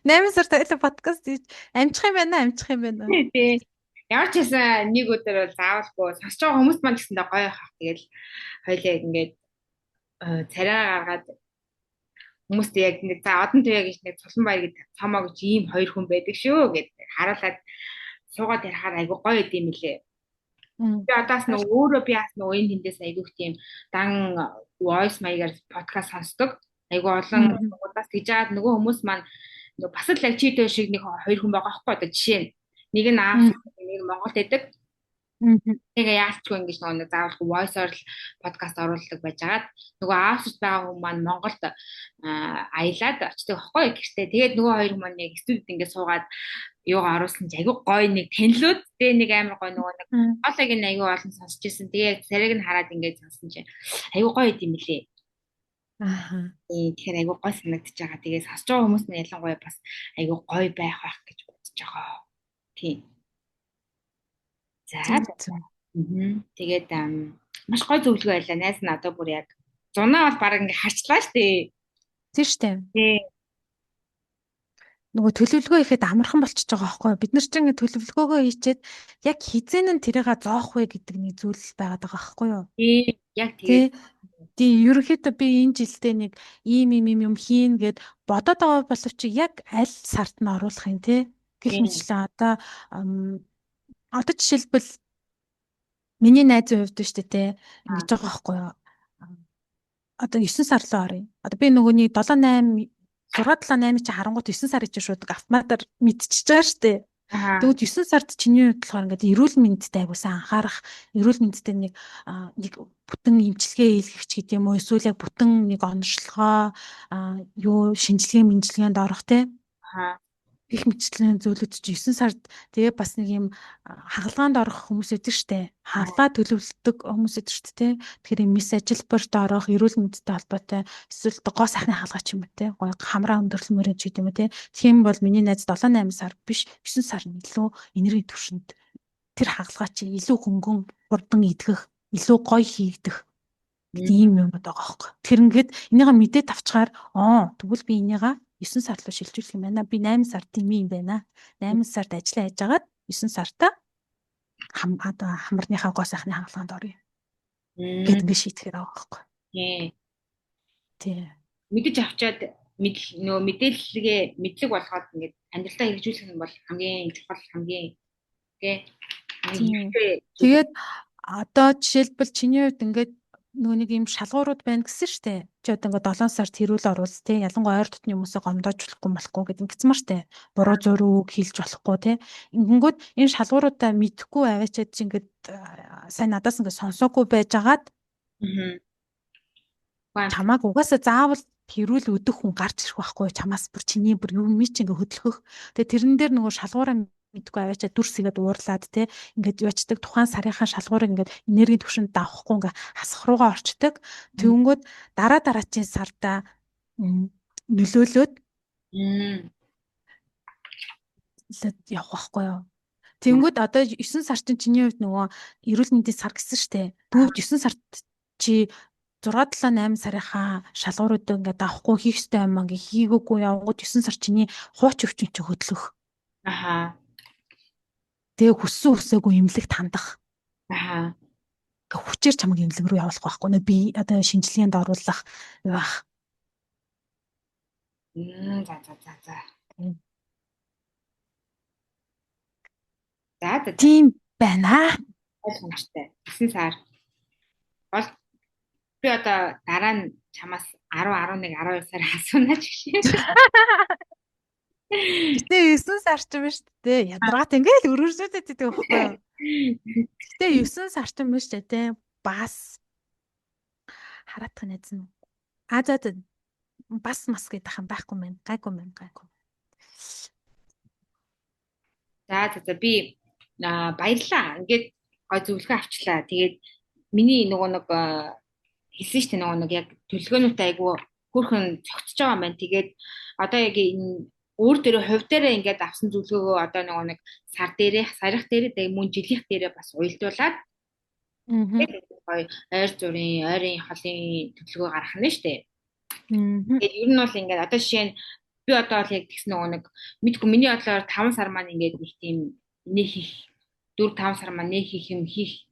8 сар тайл подкаст амжих юм байна. Тийм. Ямар ч байсан нэг өдөр бол заавалгүй сонсож байгаа хүмүүс маань гэсэндээ гоё хаа. Тэгэл хоёлаа ингээд царай гаргаад хүмүүст яг нэг за одон туяа гэж нэг цулан баяр гэдэг цомоо гэж ийм хоёр хүн байдаг шүү гэдэг харуулад суугаад ярахаар айгүй гоё идэм билээ. Би одоос нэг өөрөө би бас нэг энэ тэндээс айгүй тийм дан voice маягаар подкаст сонсдог. Айгүй олон удаас тэгж жаад нөгөө хүмүүс маань бас л яг чийтэй шиг нэг хоёр хүн байгаа байхгүй одоо жишээ нь нэг нь аав нэг Монголд байдаг. Тэгээ яалтчгүй ингэж нөгөө заавал voice-оор л подкаст оруулдаг байжгаад нөгөө аавч байгаа хүмүүс маань Монголд аялаад очдог байхгүй гэхдээ тэгээд нөгөө хоёр хүмүүс нэг студид ингэ суугаад юугаа оруулсан чи айгүй гоё нэг танилуд тэ нэг амар гоё нөгөө нэг хоолойг нь айгүй олон сонсч ирсэн. Тэгээ царайг нь хараад ингэ сонсон чи айгүй гоё идэм билээ. Тэгэхээр айгүй гоё санагдчихж байгаа. Тэгээ сонсож байгаа хүмүүс нь ялангуяа бас айгүй гоё байх гэж бодож байгаа. Тийм. За. Тэгээд маш гоё зөвлөгөө байлаа. Найз нь одоо бүр яг зунаа бол баг ингээ харчлаа штэ. Тийм штэ. Нөгөө төлөвлөгөө ихэд амархан болчихж байгаа байхгүй юу? Бид нар чинь ингээ төлөвлөгөөгөө хийчихэд яг хизээ нь тэрийг зоох вэ гэдэг нэг зүйл байгаад байгаа байхгүй юу? Тийм. Яг тэгээд тийм ерөнхийдөө би энэ жилдээ нэг ийм юм хийн гэд бодоод байгаа боловч яг аль сард нь оруулах юм те гэх мэтлээ одоо жишээлбэл миний найзын хувьд шүү дээ те ингэж байгаа байхгүй юу одоо 9 сар руу оръё одоо би нөгөөний 7 8 6 7 8 чи харангуут 9 сар гэж шууд автоматар мэдчихэж байгаа шүү дээ. Тэгвэл 9 сард чиний хувьд болохоор ингээд эрүүл мэндэд айгуусан анхаарах, эрүүл мэндэд нэг бүтэн эмчилгээ хийлгэх ч гэдэг юм уу, эсвэл яг бүтэн нэг онцлогоо шинжилгээ мэнжилгээнд орох те. Их мэтчлийн зөвлөд чи 9 сард тэгээ бас нэг юм хагалгаанд орох хүмүүс идэг штэ. Хагалгаа төлөвлөдөг хүмүүс идэг штэ те. Тэгэхээр мис ажил борт орох, эрүүл мэндэд холбоотой эсвэл гоо сайхны хагалгаа ч юм уу те. Гоо хамраа өндөрлөмөр ч гэдэг юм уу те. Тийм бол миний найз 7 8 сар биш 9 сар илүү энерги төвшөнд тэр хагалгаа чи илүү хөнгөн хурдан идэх, илүү гоё хийгдэх ийм юм байгаа байхгүй. Тэр ингээд энийгээ мэдээд авчгаар тэгвэл би энийгээ 9 сар руу шилжүүлэх юм байна. Би 8 сар тийм юм байна. 8 сард ажиллаа хийж агаад 9 сартаа хамарныхаа гоо сайхны хагалгаанд орё. Гэт ингэ шийтгэхээр байгаа байхгүй. Тий. Мэдэж авчаад нөө мэдээлэлгээ мэдлэг болгоод ингээд амьдралдаа хэрэгжүүлэх нь бол хамгийн чухал хамгийн тэгээд одоо жишээлбэл чиний хувьд ингээд нөгөө нэг юм шалгуурууд байна гэсэн штэ. Чи одоо ингээд 7 сард хэрүүл оруулс те. Ялангуяа ойр дотны хүмүүсээ гомдоож болохгүй гэдэг ингэсэн мар штэ. Буруу зуруу хэлж болохгүй те. Ингэнгүүт энэ шалгууруудаа мэдхгүй аваачаад чи ингээд сайн надаас ингээд сонсоогүй байжгаад чамааг угаасаа заавал хэрүүл өдөх хүн гарч ирэх байхгүй чамаас бүр чиний бүр юм чи ингээд хөдлөх. Тэгээ тэрэн дээр нөгөө шалгуураа мэдгүй аваачаа дүрсгээд уурлаад те ингээд явцдаг тухайн сарынхаа шалгуурыг ингээд энергийн түвшинд давахгүй ингээд хасах руугаа орчдөг. Тэгэнгүүт дараачийн сарда нөлөөлөөд явах байхгүй юу? Тэнгүүд одоо 9 сар чинь чиний хувьд нөгөө эрүүл мэндийн сар гэсэн штэ. Тэгвэл 9 сард чи 6 7 8 сарынхаа шалгууруудыг ингээд давахгүй хийх ёстой юм ингээ хийгээгүй явгууд 9 сар чиний хууч өвчин чи хөдлөх. Аха. Тэгээ хүссэн үсээгүй эмнэлэгт хандах. Аха. Хүчээр чамаг эмнэлэг рүү явуулах байхгүй нэ би одоо шинжилгээнд оруулах байх. За. За. Тийм байна. Ойлгомжтой. 9 сар. Бол би одоо дараа нь чамаас 10 11 12 сар асууна ч гэж. Гэтэ 9 сар ч юм шүү дээ. Ядаргаат ингээл өргөжлүүлээд байдаг байхгүй юу? Гэтэ 9 сар ч юм шүү дээ. Бас хараадах нь эзэн. За бас мас гэдэг юм байхгүй мэн. Гайгүй. За би баярлаа. Ингээд гой зөвлөгөө авчлаа. Тэгээд миний нөгөө нэг хэлсэн шүү дээ нөгөө нэг яг төлөвлөгөөнүүтэй айгу хөрхөн цогцож байгаа юм байна. Тэгээд одоо яг энэ өөр дөрөв хувь дээрээ ингээд авсан зөвлөгөөгөө одоо нөгөө нэг сарих дээрээ тэгээд мөн жилийнх дээрээ бас уялдуулаад гоё ойр зүрийн ойрын холын төлөвлөгөө гаргах нь шүү дээ. Тэгээд ер нь бол ингээд одоо жишээ нь би одоо л яг тэгс нөгөө нэг мэдгүй миний бодлоор 5 сар маань ингээд нэг тийм нэг хийх 4 5 сар маань нэг хийх юм хийх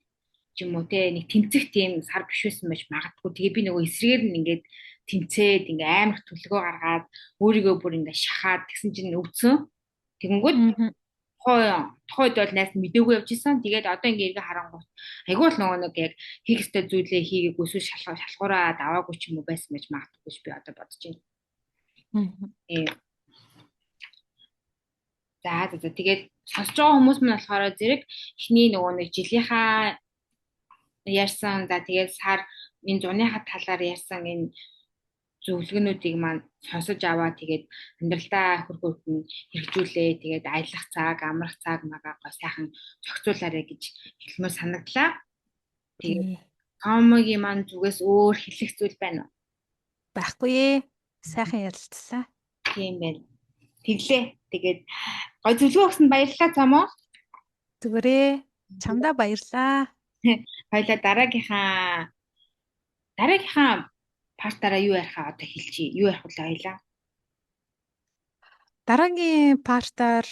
юм уу те нэг тэмцэх тийм сар биш байсан байж магадгүй. Тэгээ би нөгөө эсрэгээр нь ингээд тэмцээд ингээ амар төлөвлөгөө гаргаад өөрийгөө бүр ингээ шахаад тэгсэн чинь өвцөн. Тэгэнгүүт тухайд бол найс мэдээгүй явж исэн. Тэгээд одоо ингээ эргээ харангуут айгүй л нөгөө нэг яг хийх ёстой зүйлээ хийгээгүй эсвэл шалгуураа даваагүй ч юм уу байсан байж магадгүй гэж би одоо бодож байна. За тэгээд сонсож байгаа хүмүүс мань болохоор зэрэг эхний нөгөө нэг жилийнхаа ярьсан за тэгээд сар энэ зуныхаа талаар ярьсан энэ зөвлөгөөнүүдийг маань сонсож аваа тэгээд амьдралдаа хөргөөрхөн хэрэгжүүлээ тэгээд аялах цаг, амрах цаг магаа сайхан зохицуулаарэ гэж хэлмээр санагдлаа. Тэгээд Томогийн маань зүгээс өөр хэлэх зүйл байна уу? Байхгүй ээ. Сайхан ярилцлаа. Тийм байна. Тэглээ. Тэгээд гой зөвлөгөө өгсөнд баярлалаа Цамо. Зүгээрээ. Чамдаа баярлалаа. Хоёлаа дараагийнхаа партаараа юу ярих одоо хэлчихье. Юу ярих вэ хоёлаа? Дараагийн партаар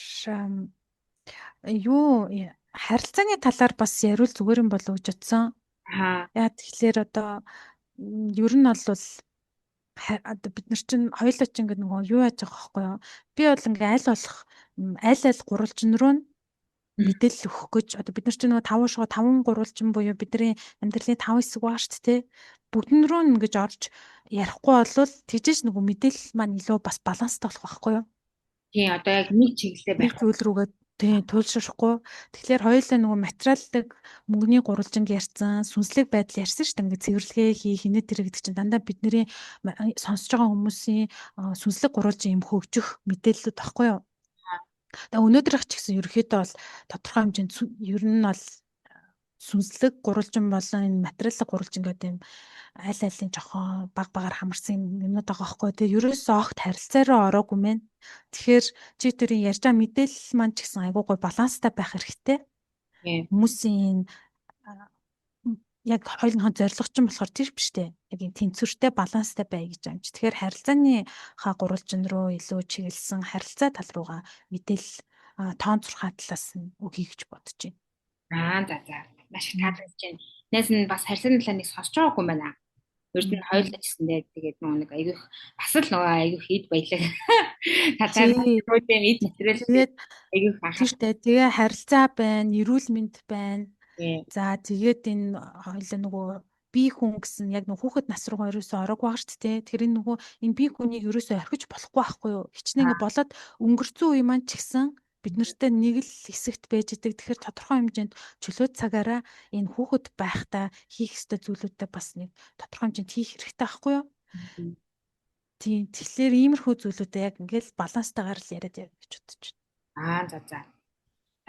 харилцааны талаар бас яриул зүгээр юм болов гэж бодсон. Яа тэгэхээр одоо ер нь бол одоо бид нар чинь хоёулаа ч ингэ нөгөө юу яаж байгаа байхгүй юу? Би бол ингээ аль гурвалжин руу мэдээлэл өгөх гэж одоо бид нар чинь нөгөө 5 гурвалжин буюу бидний амьдралын 5 хэсэг байгаа шүү дээ. Бүгдэн рүү ингэж орж ярихгүй болвол тэгжээч нөгөө мэдээлэл маань илүү бас баланстай болох байхгүй юу? Тийм одоо яг нэг чиглэлээ байх зүйл рүүгээ туйлшрахгүй. Тэгэхээр хоёулаа нөгөө материалдаг мөнгөний гурвалжинг ярьсан, сүнслэг байдал ярьсан шүү дээ. Ингээ цэвэрлэгээ хийх, инээ тэр гэдэг чинь дандаа бидний сонсож байгаа хүмүүсийн сүнслэг гурвалжин юм хөгжих мэдээлэлүүд баггүй юу? Тэгээ өнөөдрийнх ч гэсэн ерөөхдөө бол тодорхой хэмжээнд ер нь бол сүнслэг гурвалжин болон энэ материаллык гурвалжин гэдэг юм аль жоохон багаар хамарсан юмнууд байгаа байхгүй. Тэгээ ерөөсөө огт харилцаа руу ороогүй мэн. Тэгэхээр чи тэрийн ярьж байгаа мэдээлэл маань ч гэсэн айгүй гой баланстай байх хэрэгтэй. Хүмүүсийн яг хоёулынхаа зорилго ч юм болохоор тэр биш үү? Яг энэ тэнцвэртэй баланстай бай гэж амж. Тэгэхээр харилцааны гурвалжин руу илүү чиглэсэн харилцаа тал руугаа мэдээлэл тоон зурхаа талаас нь өгье гэж бодож байна. За. Маш их таалагдж байна. Найс нь бас харилцааны талаар нэг сонсож байгаагүй юм байна. Ер нь хоёулаа гэсэндээ тэгээд нэг аягүйх бас л нөгөө аягүйх ид баялаг. Талаар үүдээ ид материал тэгээд аягүйх анхаартай. Тэгээ харилцаа байна, эрүүл мэнд байна. За тэгээд энэ хоёулаа нөгөө бие хүн гэсэн яг нөгөө хүүхэд нас руу ерөөсөө ороогүй байгаа шүү дээ. Тэр энэ нөгөө энэ бие хүнийг ерөөсөө орхиж болохгүй байхгүй юу? Хичнээн ингэ болоод өнгөрцөн үе маань ч гэсэн бид нартай нэг л хэсэгт байж идэг. Тэгэхээр тодорхой хэмжээнд чөлөө цагаараа энэ хүүхэд байхдаа хийх ёстой зүйлүүдээ бас нэг тодорхой хэмжээнд хийх хэрэгтэй байхгүй юу? Тийм. Тэгэхээр иймэрхүү зүйлүүдээ яг ингээл баланстайгаар л яриад гэж бодож байна. За.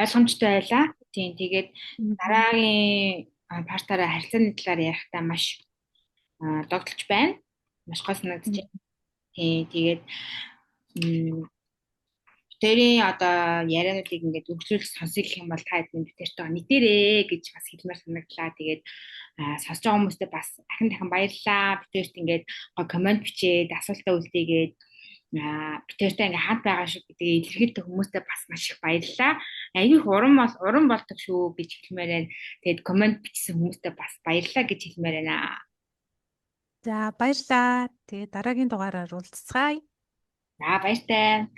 ойлгомжтой байлаа. Тийм тэгээд Мгм. дараагийн партаараа харилцааны талаар ярихдаа маш догдолж байна. Маш гой санагдаж байна. Тийм тэгээд битэрийн одоо яриануудыг ингээд өгжлүүлж сонсох гэх юм бол та хэдэн битэртэй нийтээрээ гэж бас хэлмээр санагдлаа. Тэгээд сонсож байгаа хүмүүстээ бас дахин баярлалаа. Битэрт ингээд коммент бичээд асуултаа үлдээгээд битэртэй ингээд хамт байгаа шүү гэдгийг илэрхийлдэг хүмүүстээ бас маш их баярлалаа. Аюух уран болдог шүү гэж хэлмээр байна. Тэгээд коммент бичсэн хүмүүстээ бас баярлалаа гэж хэлмээр байна. За баярлаа. Тэгээ дараагийн дугаараар уулзцгаая. За баяртай.